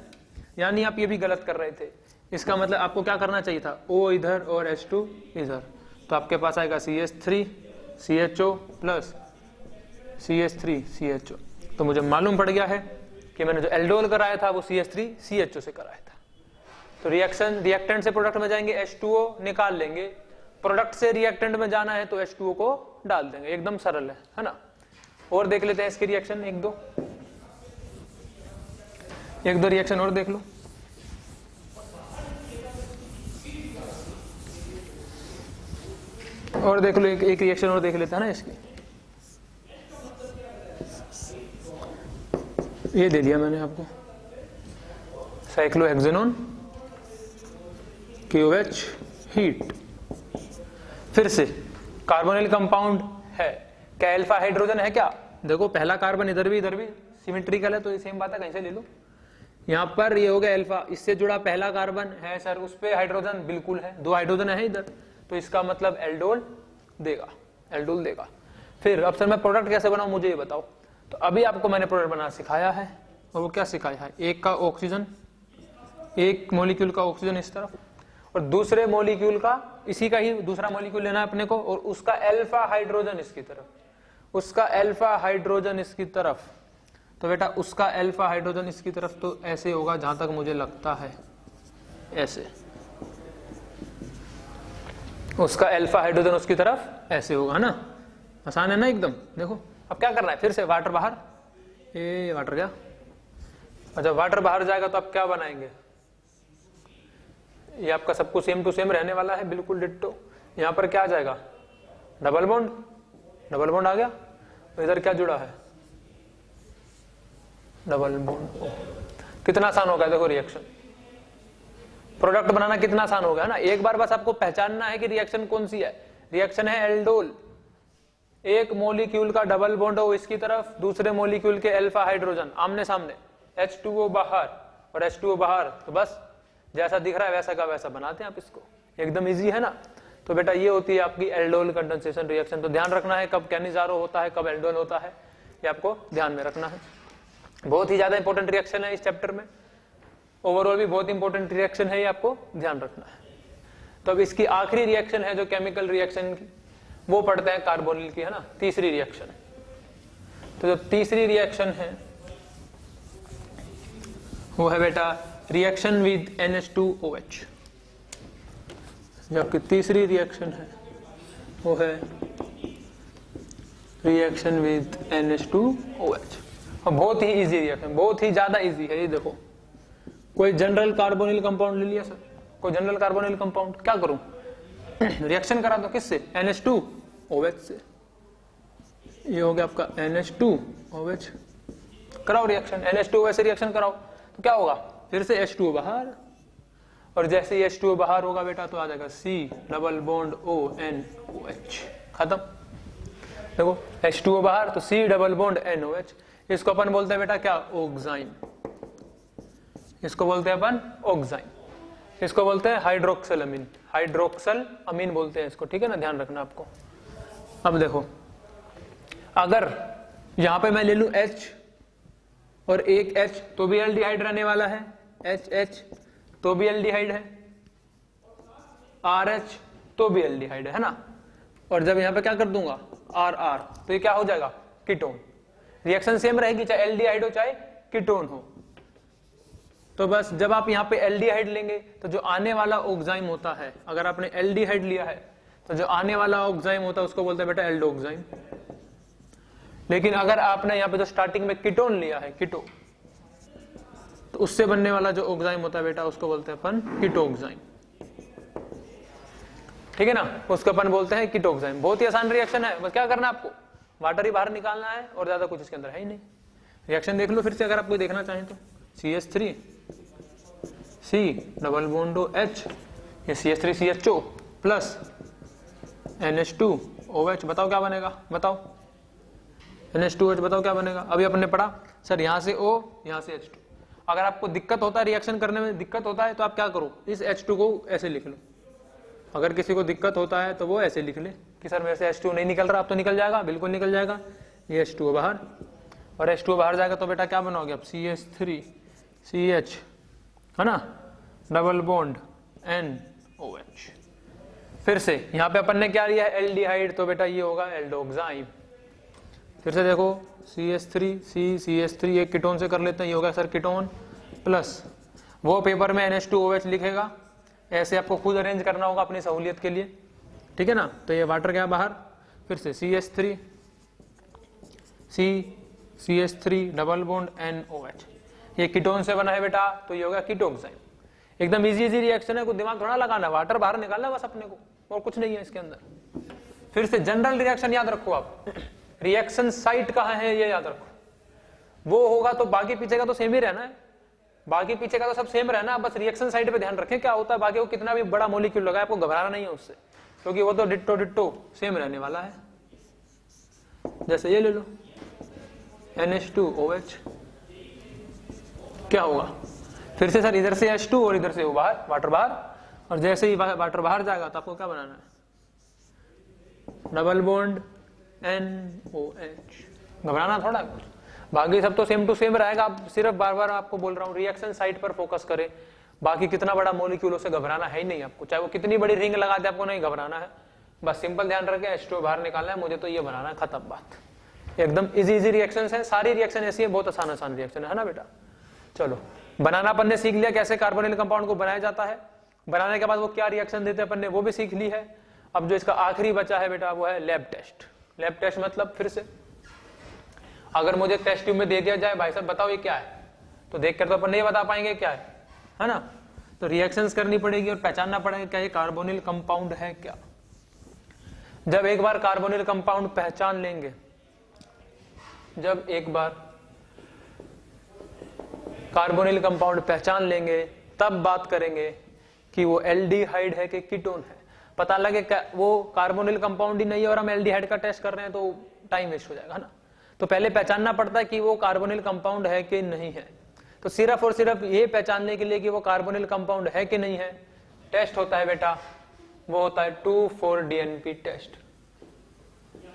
यानी आप ये भी गलत कर रहे थे। इसका मतलब आपको क्या करना चाहिए था, O इधर और H2 इधर, तो आपके पास आएगा CH3 CHO plus CH3 CHO। तो मुझे मालूम पड़ गया है कि मैंने जो एल्डोल कराया था वो CH3 CHO से कराया था। तो रिएक्शन, रिएक्टेंट से प्रोडक्ट में जाएंगे, H2O निकाल लेंगे, प्रोडक्ट से रिएक्टेंट में जाना है तो H2O को डाल देंगे, एकदम सरल है ना। और देख लेते हैं इसके रिएक्शन, एक दो रिएक्शन और देख लो। और देख लो, एक रिएक्शन और देख लेते हैं ना इसकी। ये दे दिया मैंने आपको, साइक्लोहेक्सेनोन KOH हीट। फिर से कार्बोनिल कंपाउंड है, क्या अल्फा हाइड्रोजन है क्या, देखो पहला कार्बन इधर भी सिमेट्रिकल है, तो ये सेम बात है, कहीं से ले लो। यहां पर ये हो गया अल्फा, इससे जुड़ा पहला कार्बन है सर, उस पे हाइड्रोजन बिल्कुल है, 2 हाइड्रोजन है इधर, तो इसका मतलब एल्डोल देगा। फिर अब सर मैं प्रोडक्ट कैसे बनाऊं, मुझे ये बताओ। तो अभी आपको मैंने प्रोडक्ट बनाना सिखाया है, और वो क्या सिखाया है, एक का ऑक्सीजन, एक मॉलिक्यूल का ऑक्सीजन इस तरफ, और दूसरे मॉलिक्यूल का, इसी का ही दूसरा मॉलिक्यूल लेना है अपने को, और उसका अल्फा हाइड्रोजन इसकी तरफ, उसका अल्फा हाइड्रोजन इसकी तरफ। तो बेटा उसका अल्फा हाइड्रोजन इसकी तरफ तो ऐसे होगा, जहां तक मुझे लगता है ऐसे, उसका अल्फा हाइड्रोजन उसकी तरफ ऐसे होगा ना, आसान है ना एकदम। देखो अब क्या करना है, फिर से वाटर बाहर, ये वाटर गया, और जब वाटर बाहर जाएगा तो आप क्या बनाएंगे, ये आपका सब कुछ सेम टू सेम रहने वाला है, बिल्कुल डिट्टो। यहां पर क्या आ जाएगा, डबल बॉन्ड आ गया, तो इधर क्या जुड़ा है, डबल बॉन्ड। कितना आसान हो गया, देखो रिएक्शन, प्रोडक्ट बनाना कितना आसान हो गया ना। एक बार बस आपको पहचानना है कि रिएक्शन कौन सी है, रिएक्शन है एल्डोल, एक मॉलिक्यूल का डबल बॉन्ड हो इसकी तरफ, दूसरे मॉलिक्यूल के अल्फा हाइड्रोजन आमने सामने, H2O बाहर और H2O बाहर, तो बस जैसा दिख रहा है वैसा का वैसा बनाते हैं आप इसको, एकदम इजी है ना। तो बेटा ये होती है आपकी एल्डोल कंडेंसेशन रिएक्शन। तो ध्यान रखना है कब कैनिजारो होता है, कब एल्डोल होता है, ये आपको ध्यान में रखना है। बहुत ही ज्यादा इंपॉर्टेंट रिएक्शन है इस चैप्टर में, ओवरऑल भी बहुत इंपॉर्टेंट रिएक्शन है, ये आपको ध्यान रखना है। तो अब इसकी आखिरी रिएक्शन है जो केमिकल रिएक्शन की, वो पढ़ते हैं कार्बोनिल की, है ना, तीसरी रिएक्शन। तो जो तीसरी रिएक्शन है वो है बेटा रिएक्शन विद NH2OH। जो आपकी तीसरी रिएक्शन है वो है रिएक्शन विद NH2OH, और बहुत ही इजी रिएक्शन, बहुत ही ज्यादा इजी है। ये देखो कोई जनरल कार्बोनिल कंपाउंड ले लिया सर, कोई जनरल कार्बोनिल कंपाउंड, क्या करूं रिएक्शन करा दो किससे, NH2OH से। ये हो गया आपका NH2OH, कराओ रिएक्शन, NH2OH से रिएक्शन कराओ, तो क्या होगा, फिर से H2O बाहर, और जैसे ही H2O बाहर होगा बेटा तो आ जाएगा C डबल बॉन्ड ONOH, खत्म। देखो H2O बाहर तो C डबल बॉन्ड NOH, इसको अपन बोलते हैं बेटा क्या, ऑक्साइन, इसको बोलते हैं अपन ऑक्साइन, इसको बोलते हैं हाइड्रोक्सल अमीन, हाइड्रोक्सल अमीन बोलते हैं इसको, ठीक है ना, ध्यान रखना आपको। अब देखो अगर यहां पे मैं ले लूं H और एक H, तो भी एल्डिहाइड रहने वाला है, HH तो भी एल्डिहाइड है, RH तो भी एल्डिहाइड है ना, और जब यहां पे क्या कर दूंगा RR, तो ये क्या हो जाएगा, कीटोन। रिएक्शन सेम रहेगी चाहे एल्डिहाइड हो चाहे कीटोन हो। तो बस जब आप यहाँ पे एल्डिहाइड लेंगे तो जो आने वाला ऑक्साइम होता है, अगर आपने एल्डिहाइड लिया है तो जो आने वाला ऑक्साइम होता है उसको बोलते हैं बेटा एल्डोक्साइम। लेकिन अगर आपने यहाँ पे जो स्टार्टिंग में कीटोन लिया है, कीटो, तो उससे बनने वाला जो ऑक्साइम होता है बेटा उसको बोलते हैं अपन कीटोक्साइम। ठीक है ना, उसको अपन बोलते हैं कीटोक्साइम। बहुत ही आसान रिएक्शन है, बस क्या करना है आपको, वाटर ही बाहर निकालना है और ज्यादा कुछ इसके अंदर है ही नहीं। रिएक्शन देख लो फिर से अगर आपको देखना चाहें तो, CH3 C double bond H, ये CH3CHO प्लस NH2OH, बताओ क्या बनेगा, बताओ NH2OH, बताओ क्या बनेगा। अभी अपन ने पढ़ा सर यहाँ से O यहाँ से H2। अगर आपको दिक्कत होता है रिएक्शन करने में दिक्कत होता है तो आप क्या करो, इस H2 को ऐसे लिख लो। अगर किसी को दिक्कत होता है तो वो ऐसे लिख ले कि सर मेरे से H2 नहीं निकल रहा, अब तो निकल जाएगा, बिल्कुल निकल जाएगा। ये H2 बाहर, और H2 बाहर जाएगा तो बेटा क्या बनाओगे अब, CH3CH है ना, डबल बॉन्ड NOH। फिर से यहाँ पे अपन ने क्या लिया है, एल्डिहाइड, तो बेटा ये होगा एल्डोक्साइम। फिर से देखो CH3C एक कीटोन से कर लेते हैं, ये होगा सर कीटोन प्लस, वो पेपर में NH2OH लिखेगा, ऐसे आपको खुद अरेंज करना होगा अपनी सहूलियत के लिए, ठीक है ना। तो ये वाटर क्या बाहर, फिर से CH3 डबल बॉन्ड NOH, ये कीटोन से बना है बेटा, तो ये होगा कीटोक्साइम। एकदम इजी रिएक्शन है, कुछ दिमाग थोड़ा लगाना है, वाटर बाहर निकालना बस अपने को, और कुछ नहीं है इसके अंदर। फिर से जनरल रिएक्शन याद रखो आप, रिएक्शन साइट कहाँ है ये याद रखो, वो होगा तो बाकी पीछे का तो सेम ही रहना है, बाकी पीछे का तो सब सेम रहना है, बस रिएक्शन साइट पे ध्यान रखें क्या होता है, बाकी को कितना भी बड़ा मॉलिक्यूल लगा है आपको घबराना नहीं है उससे, क्योंकि वो तो डिट्टो सेम रहने वाला है। जैसे ये ले लो NH2OH, क्या होगा फिर से सर, इधर से H2 और इधर से वो बाहर, वाटर बाहर, और जैसे ही वाटर बाहर जाएगा तो आपको क्या बनाना है, डबल बॉन्ड NOH। घबराना थोड़ा कुछ, बाकी सब तो सेम टू सेम रहेगा। आप सिर्फ बार बार आपको बोल रहा हूँ रिएक्शन साइट पर फोकस करें, बाकी कितना बड़ा मॉलिक्यूल से घबराना है ही नहीं आपको, चाहे वो कितनी बड़ी रिंग लगा दे आपको नहीं घबराना है, बस सिंपल ध्यान रखें H2 बाहर निकालना है, मुझे तो ये बनाना है, खत्म बात। एकदम इजी रिएक्शन है, सारी रिएक्शन ऐसी है, बहुत आसान रिएक्शन है ना बेटा। चलो बनाना अपन ने सीख लिया, कैसे कार्बोनिल कंपाउंड को बनाया जाता है, बनाने के बाद वो क्या रिएक्शन देते हैं अपन ने वो भी सीख ली है। अब जो इसका आखिरी बचा है बेटा वो है लैब टेस्ट। लैब टेस्ट मतलब फिर से अगर मुझे टेस्ट ट्यूब में दे दिया जाए भाई साहब बताओ ये क्या है, तो देख कर तो अपन नहीं बता पाएंगे क्या है ना, तो रिएक्शंस करनी पड़ेगी और पहचानना पड़ेगा क्या ये कार्बोनिल कंपाउंड है क्या। जब एक बार कार्बोनिल कंपाउंड पहचान लेंगे, जब एक बार कार्बोनिल कंपाउंड पहचान लेंगे तब बात करेंगे कि वो एल्डिहाइड है कि कीटोन है। पता लगे वो कार्बोनिल कंपाउंड ही नहीं है और हम एल्डिहाइड का टेस्ट कर रहे हैं तो टाइम वेस्ट हो जाएगा ना। तो पहले पहचानना पड़ता है कि वो कार्बोनिल कंपाउंड है कि नहीं है। तो सिर्फ और सिर्फ ये पहचानने के लिए कि वो कार्बोनिल कंपाउंड है कि नहीं है, टेस्ट होता है बेटा, वो होता है 2,4-DNP टेस्ट।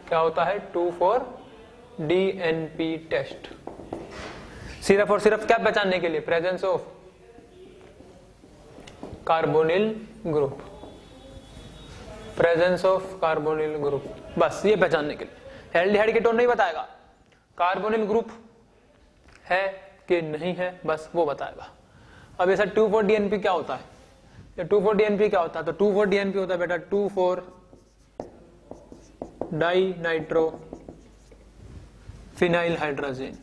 क्या होता है 2,4-DNP टेस्ट। सिर्फ और सिर्फ क्या पहचानने के लिए, presence of carbonyl group, presence of carbonyl group, बस ये पहचानने के लिए। एल्डिहाइड कीटोन नहीं बताएगा, कार्बोनिल ग्रुप है कि नहीं है बस वो बताएगा। अब ये सर 2,4-DNP क्या होता है, ये 2,4-DNP क्या होता है, तो 2,4-DNP होता है बेटा 2,4-डाइनाइट्रो फिनाइल हाइड्रोजीन,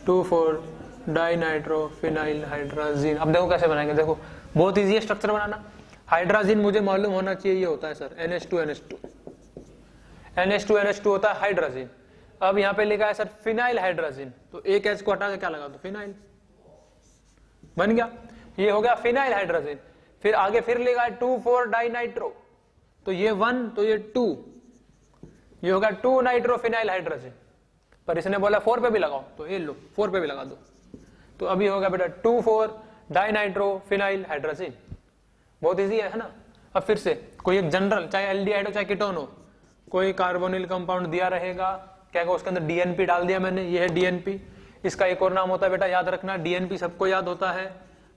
2,4-डाइनाइट्रो फिनाइल हाइड्रोजीन। अब देखो कैसे बनाएंगे, देखो बहुत इजी है स्ट्रक्चर बनाना। हाइड्रोजीन मुझे मालूम होना चाहिए ये होता है सर NH2NH2, NH2NH2 होता है हाइड्रोजीन। अब यहाँ पे लिखा है सर फिनाइल हाइड्रोजीन, तो एक H को हटा के क्या लगा दो, फिनाइल बन गया, ये हो गया फिनाइल हाइड्रोजीन। फिर आगे फिर लिखा है 2,4-डाइनाइट्रो, तो ये 1 तो ये 2, ये होगा 2 नाइट्रोफिनाइल हाइड्रोजन। पर इसने बोला 4 पे भी लगाओ, तो ये लो 4 पे भी लगा दो, तो अभी होगा बेटा 2,4-डाइनाइट्रोफिनाइल हाइड्रोजन। बहुत इजी है ना। अब फिर से कोई एक जनरल, चाहे एल्डिहाइड हो चाहे कीटोन हो, कोई कार्बोनिल कंपाउंड दिया रहेगा, क्या उसके अंदर DNP डाल दिया मैंने, ये है DNP। इसका एक और नाम होता है बेटा, याद रखना, DNP सबको याद होता है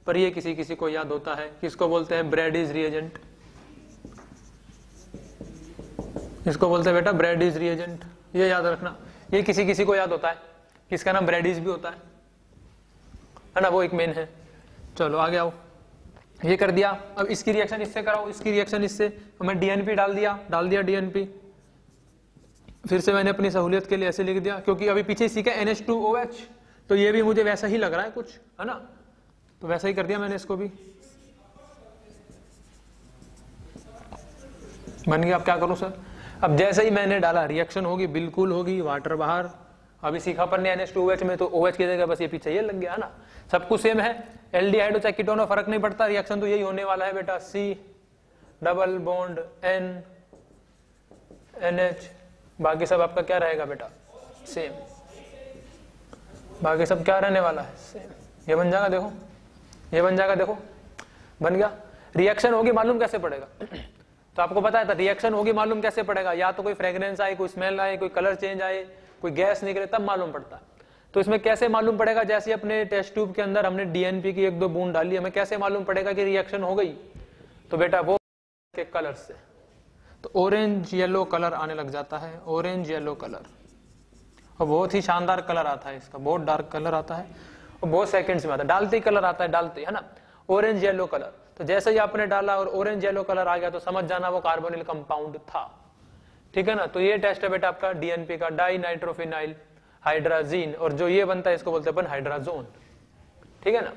पर ये किसी किसी को याद होता है, किसको बोलते हैं ब्रैडीज रिएजेंट, इसको बोलते हैं बेटा ब्रैडीज रिएजेंट, ये याद रखना। ये किसी किसी को याद होता है, किसका नाम ब्रैडीज भी होता है ना, वो एक मेन है। चलो आगे आओ, ये कर दिया। अब इसकी रिएक्शन इससे कराओ, इसकी रिएक्शन इससे, तो मैं DNP डाल दिया DNP। फिर से मैंने अपनी सहूलियत के लिए ऐसे लिख दिया, क्योंकि अभी पीछे सीखा NH2OH, तो ये भी मुझे वैसा ही लग रहा है कुछ, है ना, तो वैसा ही कर दिया मैंने इसको भी। बन गया। अब क्या करूं सर, अब जैसे ही मैंने डाला रिएक्शन होगी, बिल्कुल होगी, वाटर बाहर। अभी सीखा अपन ने NH2OH में, तो OH की जगह बस ये पीछे ये लग गया है ना, सब कुछ सेम है। एल्डिहाइड हो चाहे कीटोन हो, फर्क नहीं पड़ता, रिएक्शन तो यही होने वाला है बेटा। C double bond N NH, बाकी सब आपका क्या रहेगा बेटा, सेम। बाकी सब क्या रहने वाला है, सेम। ये बन जाएगा, देखो ये बन जाएगा, देखो बन गया। रिएक्शन होगी मालूम कैसे पड़ेगा, तो आपको पता है था रिएक्शन होगी मालूम कैसे पड़ेगा, या तो कोई फ्रेग्रेंस आए, कोई स्मेल आए, कोई कलर चेंज आए, कोई गैस निकले, तब मालूम पड़ता है। तो इसमें कैसे मालूम पड़ेगा, जैसे अपने टेस्ट ट्यूब के अंदर हमने DNP की 1-2 बूंद डाली, हमें कैसे मालूम पड़ेगा कि रिएक्शन हो गई, तो बेटा वो के कलर से, तो ऑरेंज येलो कलर आने लग जाता है, ऑरेंज येलो कलर, और बहुत ही शानदार कलर आता है इसका, बहुत डार्क कलर आता है और बहुत सेकंड्स में आता है, डालते ही कलर आता है, डालते है ना, ऑरेंज येलो कलर। तो जैसे ही आपने डाला और ऑरेंज येलो कलर आ गया, तो समझ जाना वो कार्बोनिल कंपाउंड था, ठीक है ना। तो ये टेस्ट है बेटा आपका DNP का, डाई नाइट्रोफिनाइल हाइड्राजीन, और जो ये बनता है इसको बोलते हैं अपन हाइड्राजोन, ठीक है ना।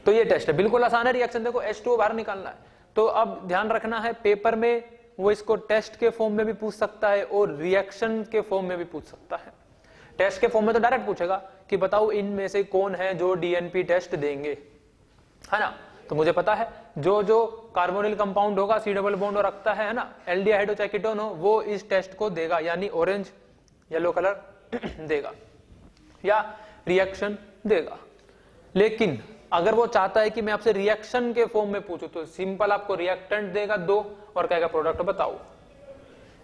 तो ये टेस्ट है, बिल्कुल आसान है। रिएक्शन देखो H2O बाहर निकालना है, तो अब ध्यान रखना है पेपर में वो इसको टेस्ट के फॉर्म में भी पूछ सकता है और रिएक्शन के फॉर्म में भी पूछ सकता है। टेस्ट के फॉर्म में तो डायरेक्ट पूछेगा कि बताओ इनमें से कौन है जो DNP टेस्ट देंगे, है ना। तो मुझे पता है जो जो कार्बोनिल कंपाउंड होगा, C डबल बॉन्ड रखता है ना, एल्डिहाइड हो चाहे कीटोन हो, वो इस टेस्ट को देगा, यानी ऑरेंज येलो कलर देगा या रिएक्शन देगा। लेकिन अगर वो चाहता है कि मैं आपसे रिएक्शन के फॉर्म में पूछूं, तो सिंपल आपको रिएक्टेंट देगा 2 और कहेगा प्रोडक्ट बताओ।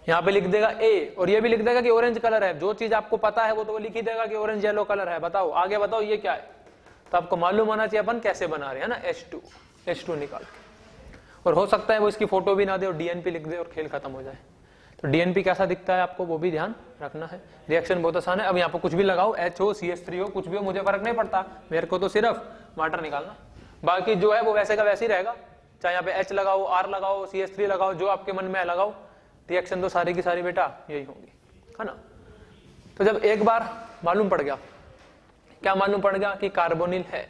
यहां पे लिख देगा A और ये भी लिख देगा कि ऑरेंज कलर है। जो चीज आपको पता है वो तो लिख ही देगा कि ऑरेंज येलो कलर है, बताओ आगे बताओ ये क्या है। तो आपको मालूम होना चाहिए अपन कैसे बना रहे हैं ना, H2 निकाल के। और हो सकता है वो इसकी फोटो भी ना दे और DNP लिख दे और खेल खत्म हो जाए। तो DNP कैसा दिखता है आपको वो भी ध्यान रखना है। रिएक्शन बहुत आसान है। अब यहाँ पर कुछ भी लगाओ, H हो CH3 हो कुछ भी हो, मुझे फर्क नहीं पड़ता, मेरे को तो सिर्फ वाटर निकालना, बाकी जो है वो वैसे का वैसे ही रहेगा। चाहे यहाँ पे H लगाओ, R लगाओ, CH3 लगाओ, जो आपके मन में लगाओ, रिएक्शन तो सारी की सारी बेटा यही होंगी, है ना। तो जब एक बार मालूम पड़ गया, क्या मालूम पड़ गया कि कार्बोनिल है,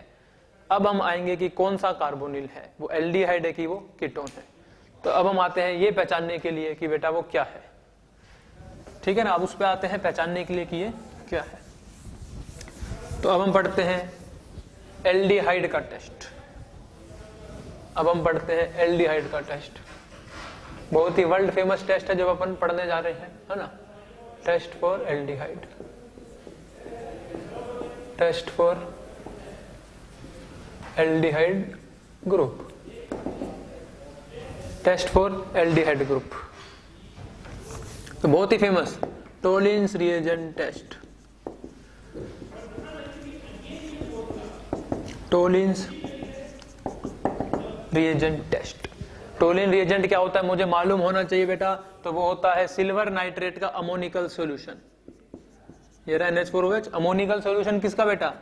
अब हम आएंगे कि कौन सा कार्बोनिल है, वो एल्डिहाइड है कि वो कीटोन है। तो अब हम आते हैं ये पहचानने के लिए कि बेटा वो क्या है, ठीक है ना। अब उस पे आते हैं पहचानने के लिए कि ये क्या है। तो अब हम पढ़ते हैं एल्डिहाइड का टेस्ट। अब हम पढ़ते हैं एल्डिहाइड का टेस्ट, बहुत ही वर्ल्ड फेमस टेस्ट है जब अपन पढ़ने जा रहे हैं, है ना। Test for aldehyde, test for aldehyde group, test for aldehyde group. तो बहुत ही famous Tollens reagent test, Tollens reagent test. Tollen reagent क्या होता है मुझे मालूम होना चाहिए बेटा, तो वो होता है सिल्वर नाइट्रेट का अमोनिकल सॉल्यूशन। ये रहा NH4OH, अमोनिकल सॉल्यूशन किसका बेटा,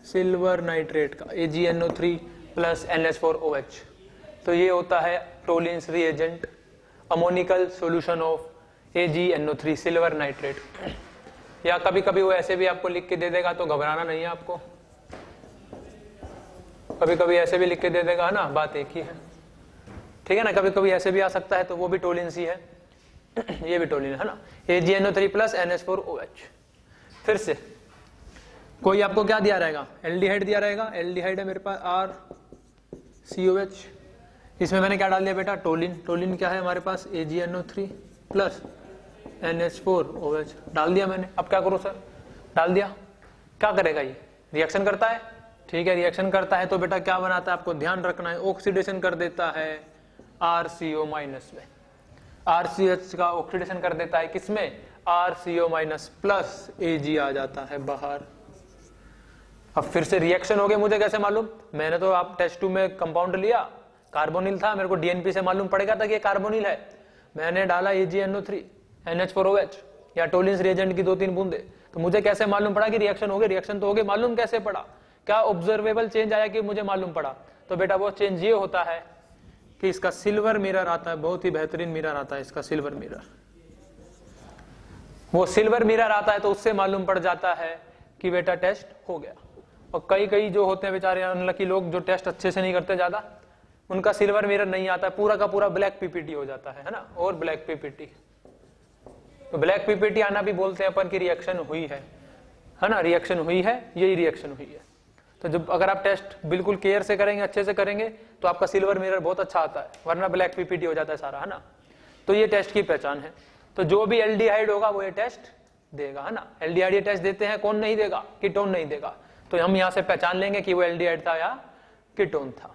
सिल्वर नाइट्रेट का, AgNO3 प्लस NH4OH। तो ये होता है Tollens reagent, ammoniacal solution of AgNO3 silver nitrate. या कभी कभी वो ऐसे भी आपको लिख के दे देगा, तो घबराना नहीं है आपको, कभी कभी ऐसे भी लिख के दे देगा, है ना, बात एक ही है, ठीक है ना। कभी कभी ऐसे भी आ सकता है, तो वो भी टोलिन ही है, ये भी टोलिन है ना, AgNO3 प्लस NH4OH। फिर से कोई आपको क्या दिया रहेगा, एल्डिहाइड दिया रहेगा, एल्डिहाइड है मेरे पास RCOH, इसमें मैंने क्या डाल दिया बेटा, टोलिन। टोलिन क्या है हमारे पास, AgNO3 प्लस NH4OH डाल दिया मैंने। अब क्या करूं सर, डाल दिया, क्या करेगा ये, रिएक्शन करता है, ठीक है, रिएक्शन करता है तो बेटा क्या बनाता है आपको ध्यान रखना है, ऑक्सीडेशन कर देता है RCO माइनस में, RCH का ऑक्सीडेशन कर देता है किसमें, RCO माइनस प्लस Ag आ जाता है बाहर। अब फिर से रिएक्शन हो गया, मुझे कैसे मालूम, मैंने तो आप टेस्ट 2 में कंपाउंड लिया, कार्बोनिल था, मेरे को DNP से मालूम पड़ेगा था कि ये कार्बोनिल है, मैंने डाला AgNO3 NH4OH या टोलिन्स रिएजेंट की 2-3 बूंदे, तो मुझे कैसे मालूम पड़ा कि रिएक्शन हो गई, रिएक्शन तो हो गई, मालूम कैसे पड़ा, क्या ऑब्जर्वेबल चेंज आया कि मुझे मालूम पड़ा। तो बेटा वो चेंज ये होता है कि इसका सिल्वर मिरर आता है, बहुत ही बेहतरीन मिरर आता है इसका सिल्वर मिरर, वो सिल्वर मिरर आता है तो उससे मालूम पड़ जाता है कि बेटा टेस्ट हो गया। और कई कई जो होते हैं बेचारे अनलकी लोग, जो टेस्ट अच्छे से नहीं करते ज्यादा, उनका सिल्वर मिरर नहीं आता, पूरा का पूरा ब्लैक पीपीटी हो जाता है ना, और ब्लैक पीपीटी। तो ब्लैक पीपीटी आना भी बोलते हैं अपन की रिएक्शन हुई है ना, रिएक्शन हुई है, यही रिएक्शन हुई है। तो जब अगर आप टेस्ट बिल्कुल केयर से करेंगे, अच्छे से करेंगे, तो आपका सिल्वर मिरर बहुत अच्छा आता है, वरना ब्लैक पीपीटी हो जाता है सारा, है ना। तो ये टेस्ट की पहचान है। तो जो भी एल्डिहाइड होगा वो ये टेस्ट देगा, है ना। एल्डिहाइड ये टेस्ट देते हैं, कौन नहीं देगा? कीटोन नहीं देगा। तो हम यहां से पहचान लेंगे कि वो एल्डिहाइड था या कीटोन था।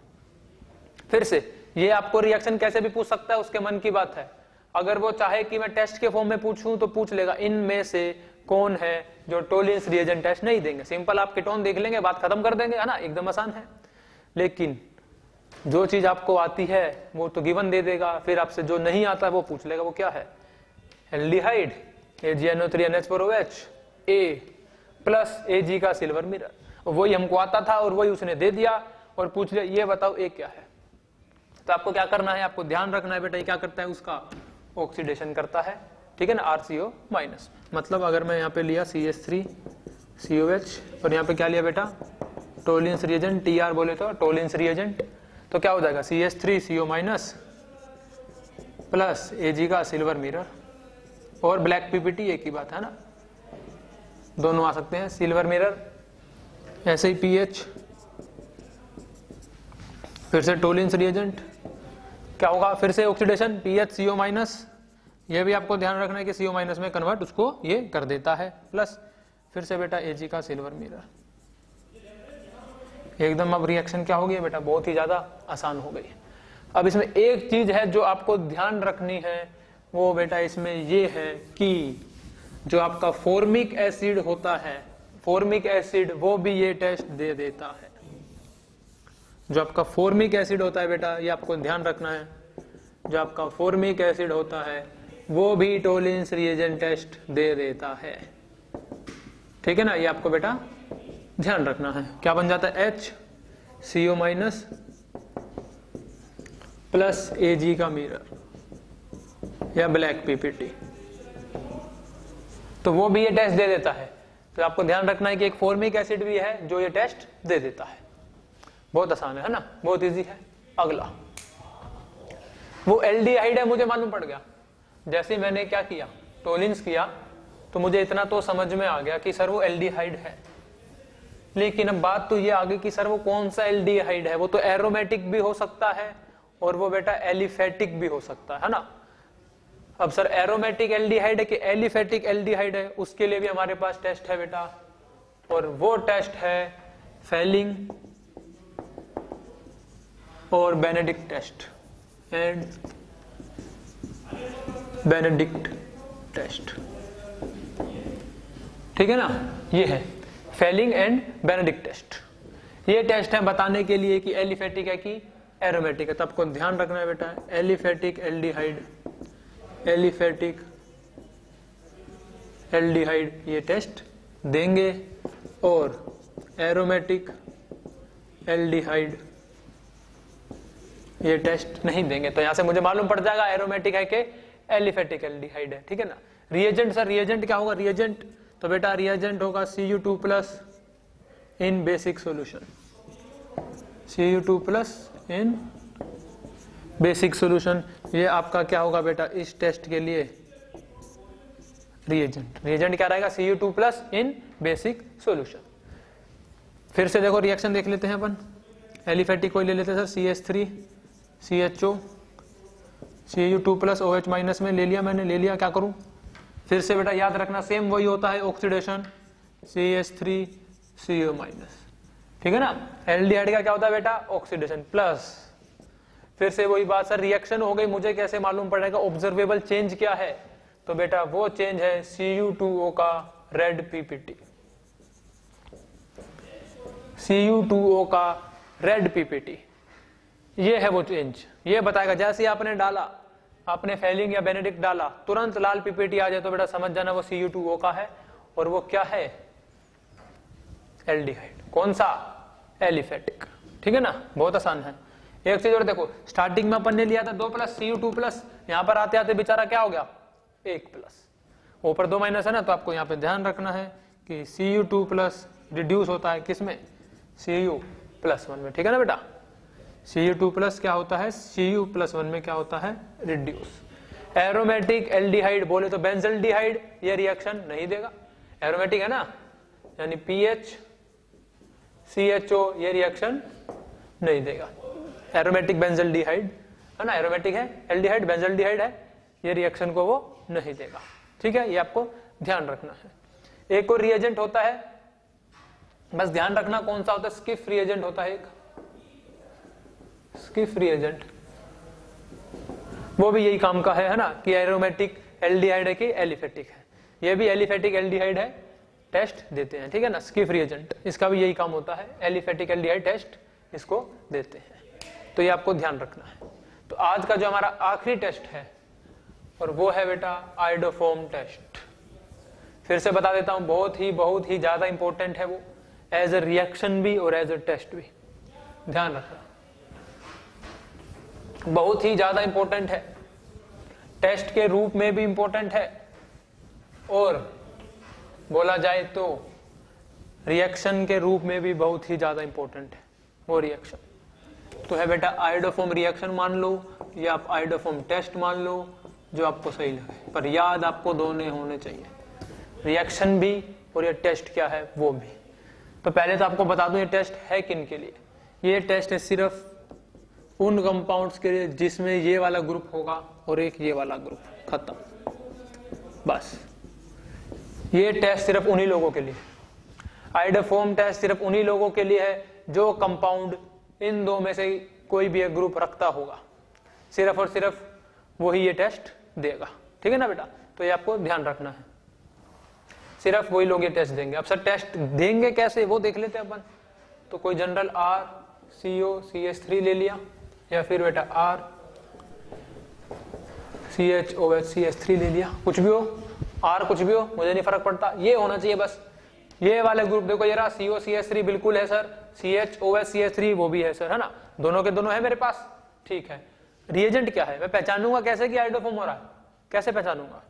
फिर से ये आपको रिएक्शन कैसे भी पूछ सकता है, उसके मन की बात है। अगर वो चाहे कि मैं टेस्ट के फॉर्म में पूछूं तो पूछ लेगा, इनमें से कौन है जो टोलिंस रिएजेंट टेस्ट नहीं देंगे। सिंपल, आप कीटोन देख लेंगे, बात खत्म कर देंगे, है ना, एकदम आसान है। लेकिन जो चीज आपको आती है वो तो गिवन दे देगा, फिर आपसे जो नहीं आता वो पूछ लेगा, वो क्या है? Aldehyde AgNO3NH4OH A plus Ag का सिल्वर मिरर। वही हमको आता था और वही उसने दे दिया और पूछ लिया ये बताओ A क्या है। तो आपको क्या करना है, आपको ध्यान रखना है बेटा, ये क्या करता है, उसका ऑक्सीडेशन करता है, ठीक है ना, RCO माइनस। मतलब अगर मैं यहाँ पे लिया CH3COH और यहाँ पे क्या लिया बेटा, टोलिंस रिएजेंट, TR बोले तो टोलिंस रिएजेंट, तो क्या हो जाएगा CH3CO माइनस प्लस Ag का सिल्वर मिरर और ब्लैक पीपीटी, एक ही बात है ना, दोनों आ सकते हैं। सिल्वर मिरर ऐसे ही pH, फिर से टोलिंस रिएजेंट, क्या होगा फिर से ऑक्सीडेशन, pH CO माइनस, ये भी आपको ध्यान रखना है कि CO माइनस में कन्वर्ट उसको ये कर देता है, प्लस फिर से बेटा Ag का सिल्वर मिरर। एकदम अब रिएक्शन क्या हो गई बेटा, बहुत ही ज्यादा आसान हो गई। अब इसमें एक चीज है जो आपको ध्यान रखनी है, वो बेटा इसमें ये है कि जो आपका फॉर्मिक एसिड होता है, फॉर्मिक एसिड वो भी ये टेस्ट दे देता है। जो आपका फॉर्मिक एसिड होता है बेटा, ये आपको ध्यान रखना है, जो आपका फॉर्मिक एसिड होता है वो भी टोलिंस रिएजेंट टेस्ट दे देता है, ठीक है ना। ये आपको बेटा ध्यान रखना है। क्या बन जाता है, HCO माइनस प्लस Ag का मिरर या ब्लैक पीपीटी, तो वो भी ये टेस्ट दे देता है। तो आपको ध्यान रखना है कि एक फॉर्मिक एसिड भी है जो ये टेस्ट दे देता है। बहुत आसान है ना, बहुत इजी है। अगला वो एल्डिहाइड है, मुझे मालूम पड़ गया। जैसे मैंने क्या किया, टोलिंस किया, तो मुझे इतना तो समझ में आ गया कि सर वो एल्डिहाइड है। लेकिन अब बात तो ये आ गई कि सर वो कौन सा एल्डिहाइड है। वो तो एरोमेटिक भी हो सकता है और वो बेटा एलिफेटिक भी हो सकता है ना। अब सर एरोमेटिक एल्डिहाइड है कि एलिफेटिक एल्डिहाइड है, उसके लिए भी हमारे पास टेस्ट है बेटा, और वो टेस्ट है फेलिंग और Benedict test and Benedict test, ठीक है ना। ये है फेलिंग एंड बेनेडिक्ट टेस्ट। ये टेस्ट है बताने के लिए कि एलिफेटिक है कि एरोमेटिक है। तो आपको ध्यान रखना है बेटा, एलिफेटिक एल्डिहाइड, एलिफेटिक एल्डिहाइड ये टेस्ट देंगे, और एरोमेटिक एल्डिहाइड ये टेस्ट नहीं देंगे। तो यहां से मुझे मालूम पड़ जाएगा एरोमेटिक है कि एलिफेटिक एल्डिहाइड है, ठीक है ना। रिएजेंट, सर रिएजेंट क्या होगा, रिएजेंट तो बेटा रिएजेंट होगा Cu2 प्लस इन बेसिक सॉल्यूशन, Cu2 प्लस इन बेसिक सॉल्यूशन। ये आपका क्या होगा बेटा इस टेस्ट के लिए रिएजेंट। रिएजेंट क्या रहेगा, Cu2 प्लस इन बेसिक सॉल्यूशन। फिर से देखो रिएक्शन देख लेते हैं अपन। एलिफेटिक कोई ले लेते हैं sir, CH3 CHO, Cu2 plus OH minus में ले लिया मैंने, ले लिया, क्या करूं फिर से बेटा याद रखना सेम वही होता है, ऑक्सीडेशन CH3CO माइनस, ठीक है ना। एल्डिहाइड का क्या होता है बेटा, ऑक्सीडेशन प्लस, फिर से वही बात सर रिएक्शन हो गई, मुझे कैसे मालूम पड़ेगा ऑब्जर्वेबल चेंज क्या है, तो बेटा वो चेंज है Cu2O का रेड पीपीटी, Cu2O का रेड पीपीटी, ये है वो चेंज। ये बताएगा जैसे आपने डाला, आपने फेलिंग या बेनेडिक्ट डाला, तुरंत लाल पीपीटी आ जाए तो बेटा समझ जाना वो Cu2O का है, और वो क्या है, एल्डिहाइड। कौन सा, एलिफेटिक, ठीक है ना, बहुत आसान है। एक चीज और देखो, स्टार्टिंग में अपन ने लिया था 2 प्लस Cu2 प्लस, यहां पर आते आते बेचारा क्या हो गया 1 प्लस, ऊपर 2 माइनस है ना, तो आपको यहाँ पे ध्यान रखना है कि Cu2 प्लस रिड्यूस होता है किसमें, Cu+1 में, ठीक है ना बेटा। Cu2 प्लस क्या होता है, Cu+1 में क्या होता है, रिड्यूस। एरोमेटिक एल्डिहाइड बोले तो बेंजल्डिहाइड, ये रिएक्शन नहीं देगा, एरोमेटिक है ना, यानी PH CHO ये रिएक्शन नहीं देगा। एरोमेटिक बेंजल्डिहाइड है ना, एरोमेटिक है, एल्डिहाइड बेंजल्डिहाइड है, ये रिएक्शन को वो नहीं देगा। ठीक है, ये आपको ध्यान रखना है। एक और रिएजेंट होता है, बस ध्यान रखना कौन सा होता है, स्किफ रिएजेंट होता है एक, स्किफ रिएजेंट, वो भी यही काम का है ना, कि एरोमेटिक एल्डिहाइड है कि एलिफेटिक है, ये भी एलिफेटिक एल्डिहाइड है, टेस्ट देते हैं। ठीक है ना, स्किफ रिएजेंट, इसका भी यही काम होता है, एलिफेटिक एल्डिहाइड टेस्ट इसको देते हैं, तो ये आपको ध्यान रखना है। तो आज का जो हमारा आखिरी टेस्ट है और वो है बेटा आयोडोफॉर्म टेस्ट। फिर से बता देता हूं, बहुत ही ज्यादा इंपॉर्टेंट है वो, एज ए रिएक्शन भी और एज ए टेस्ट भी, ध्यान रखना, बहुत ही ज्यादा इंपॉर्टेंट है, टेस्ट के रूप में भी इंपॉर्टेंट है और बोला जाए तो रिएक्शन के रूप में भी बहुत ही ज्यादा इंपॉर्टेंट है वो रिएक्शन। तो है बेटा आयोडोफॉर्म रिएक्शन मान लो या आप आयोडोफॉर्म टेस्ट मान लो, जो आपको सही लगे, पर याद आपको दोनों होने चाहिए, रिएक्शन भी और ये टेस्ट क्या है वो भी। तो पहले तो आपको बता दूं ये टेस्ट है किन के लिए, ये टेस्ट है सिर्फ उन कंपाउंड्स के लिए जिसमें ये वाला ग्रुप होगा और एक ये वाला ग्रुप, खत्म, बस। ये टेस्ट सिर्फ उन्हीं लोगों के लिए, आयोडोफॉर्म टेस्ट सिर्फ उन्हीं लोगों के लिए है जो कंपाउंड इन दो में से कोई भी एक ग्रुप रखता होगा, सिर्फ और सिर्फ वही ये टेस्ट देगा। ठीक है ना बेटा, तो ये आपको ध्यान रखना है, सिर्फ वही लोग ये टेस्ट देंगे। अब सर टेस्ट देंगे कैसे वो देख लेते हैं अपन। तो कोई जनरल RCOCH3 ले लिया, या फिर बेटा RCHOHCH3 ले लिया, कुछ भी हो, R कुछ भी हो, मुझे नहीं फर्क पड़ता, ये होना चाहिए बस। ये वाले ग्रुप देखो, ये रहा COCH3 बिल्कुल है सर, CHOHCH3 वो भी है सर, है ना, दोनों के दोनों है मेरे पास। ठीक है, रिएजेंट क्या है, मैं पहचानूंगा कैसे कि आयोडोफॉर्म हो रहा है, कैसे पहचानूंगा।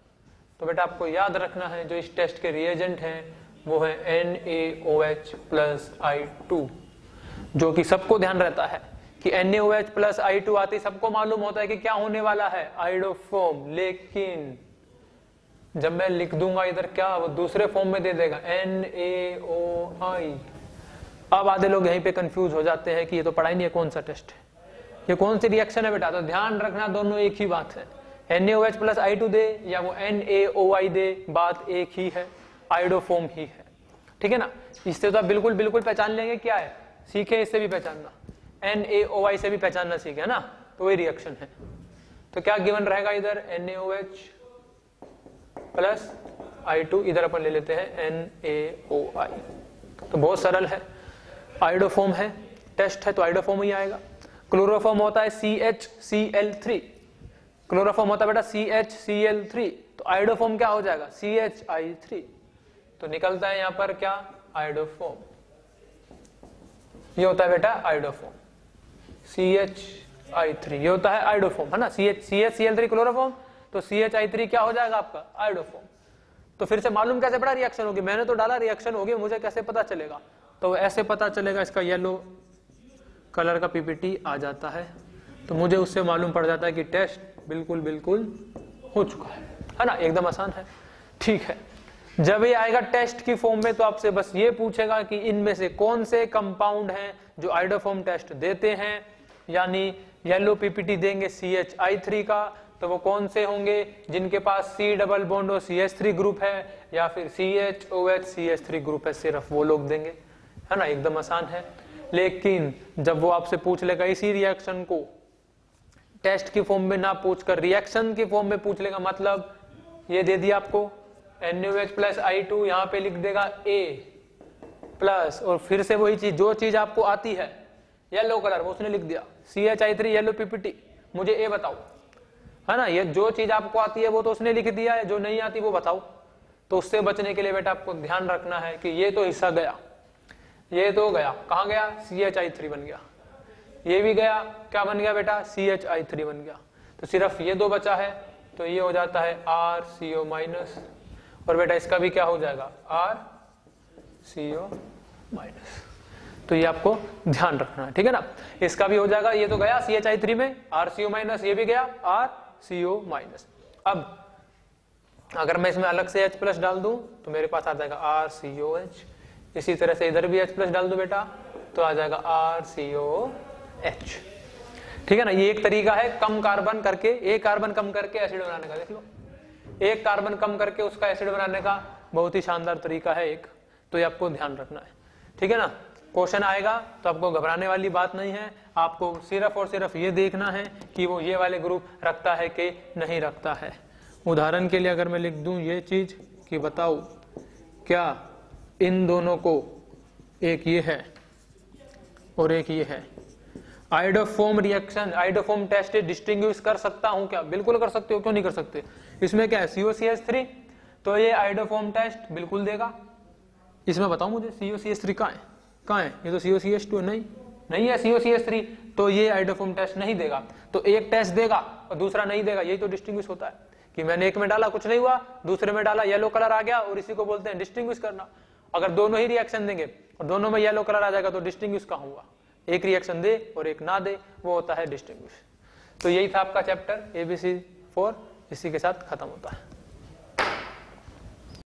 तो बेटा आपको याद रखना है जो इस टेस्ट के रिएजेंट हैं वो है NaOH+I2, जो कि सबको ध्यान रहता है कि NaOH+I2 आती, सबको मालूम होता है कि क्या होने वाला है, आयोडोफॉर्म। लेकिन जब मैं लिख दूंगा इधर क्या, वो दूसरे फॉर्म में दे देगा NaOI। अब आधे लोग यहीं पे कंफ्यूज हो जाते हैं कि ये तो पढ़ा ही नहीं है, कौन सा टेस्ट है, ये कौन सी रिएक्शन है बेटा। तो ध्यान रखना दोनों एक ही बात है, NaOH+I2 दे या वो NaOI दे, बात एक ही है, आयोडोफॉर्म ही है। ठीक है ना, इससे तो आप बिल्कुल पहचान लेंगे क्या है, सीखे इससे भी पहचानना, NaOI से भी पहचानना सीखे ना, तो वही रिएक्शन है। तो क्या गिवन रहेगा इधर, NaOH+I2, इधर अपन ले लेते हैं NaOI। तो बहुत सरल है, आयोडोफॉर्म है, टेस्ट है तो आयोडोफॉर्म ही आएगा। क्लोरोफॉर्म होता है CHCl3, क्लोरोफॉर्म होता है बेटा CHCl3, तो आयोडोफॉर्म क्या हो जाएगा, CHI3, तो निकलता है यहां पर क्या, आयोडोफॉर्म। ये होता है बेटा आयोडोफॉर्म, CHI3 ये होता है आयोडोफॉर्म, है ना, CHCl3 क्लोरोफॉर्म, तो CHI3 क्या हो जाएगा आपका, आयोडोफॉर्म। तो फिर से मालूम कैसे पड़ा रिएक्शन होगी, मैंने तो डाला रिएक्शन होगी, मुझे कैसे पता चलेगा, तो ऐसे पता चलेगा, इसका येलो कलर का PPT आ जाता है, तो मुझे उससे मालूम पड़ जाता है कि टेस्ट बिल्कुल हो चुका है ना, एकदम आसान है। ठीक है, जब ये आएगा टेस्ट की फॉर्म में तो आपसे बस ये पूछेगा कि इनमें से कौन से कंपाउंड हैं जो आयोडोफॉर्म टेस्ट देते हैं, यानी येलो PPT देंगे CHI3 का, तो वो कौन से होंगे, जिनके पास C डबल बॉन्ड और CH3 ग्रुप है या फिर CHOH-CH3 ग्रुप है, सिर्फ वो लोग देंगे, है ना, एकदम आसान है। लेकिन जब वो आपसे पूछ लेगा इसी रिएक्शन को टेस्ट की फॉर्म में ना पूछकर रिएक्शन की फॉर्म में पूछ लेगा, मतलब ये दे दिया आपको NaOH+I2, यहाँ पे लिख देगा A प्लस, और फिर से वही चीज, जो चीज आपको आती है येलो कलर वो उसने लिख दिया, CHI3 येलो PPT, मुझे A बताओ, है ना, ये जो चीज आपको आती है वो तो उसने लिख दिया है, जो नहीं आती वो बताओ। तो उससे बचने के लिए बेटा आपको ध्यान रखना है कि ये तो हिस्सा गया, ये तो गया, कहाँ गया, CHI3 बन गया, ये भी गया, क्या बन गया बेटा, CHI3 बन गया, तो सिर्फ ये दो बचा है, तो ये हो जाता है RCO-, और बेटा इसका भी क्या हो जाएगा, RCO-। तो ये आपको ध्यान रखना है, ठीक है ना। इसका भी हो जाएगा, ये तो गया CHI3 में RCO माइनस, ये भी गया RCO माइनस। अब अगर मैं इसमें अलग से H प्लस डाल दूं तो मेरे पास आ जाएगा RCOH। इसी तरह से इधर भी H प्लस डाल दूं बेटा तो आ जाएगा RCOH, ठीक है ना। ये एक तरीका है कम कार्बन करके, एक कार्बन कम करके एसिड बनाने का। देख लो, एक कार्बन कम करके उसका एसिड बनाने का बहुत ही शानदार तरीका है एक, तो ये आपको ध्यान रखना है, ठीक है ना। क्वेश्चन आएगा तो आपको घबराने वाली बात नहीं है, आपको सिर्फ और सिर्फ ये देखना है कि वो ये वाले ग्रुप रखता है कि नहीं रखता है। उदाहरण के लिए अगर मैं लिख दूं ये चीज कि बताओ क्या इन दोनों को, एक ये है और एक ये है, iodoform reaction, iodoform test distinguish कर सकता हूं क्या? बिल्कुल कर सकते हो, क्यों नहीं कर सकते। इसमें क्या है COCH3, तो ये आइडोफॉर्म टेस्ट बिल्कुल देगा। इसमें बताओ मुझे COCH3 कहाँ है, कहाँ है? ये तो COCH2 नहीं है COCH3, तो ये आइडोफॉर्म टेस्ट नहीं देगा। तो एक टेस्ट देगा और दूसरा नहीं देगा, यही तो डिस्टिंग्विश होता है कि मैंने एक में डाला कुछ नहीं हुआ, दूसरे में डाला येलो कलर आ गया, और इसी को बोलते हैं डिस्टिंग्विश करना। अगर दोनों ही रिएक्शन देंगे और दोनों में येलो कलर आ जाएगा तो डिस्टिंग्विश कहाँ हुआ? एक रिएक्शन दे और एक ना दे, वो होता है डिस्टिंग्विश। तो यही था आपका चैप्टर ABC4, इसी के साथ खत्म होता है।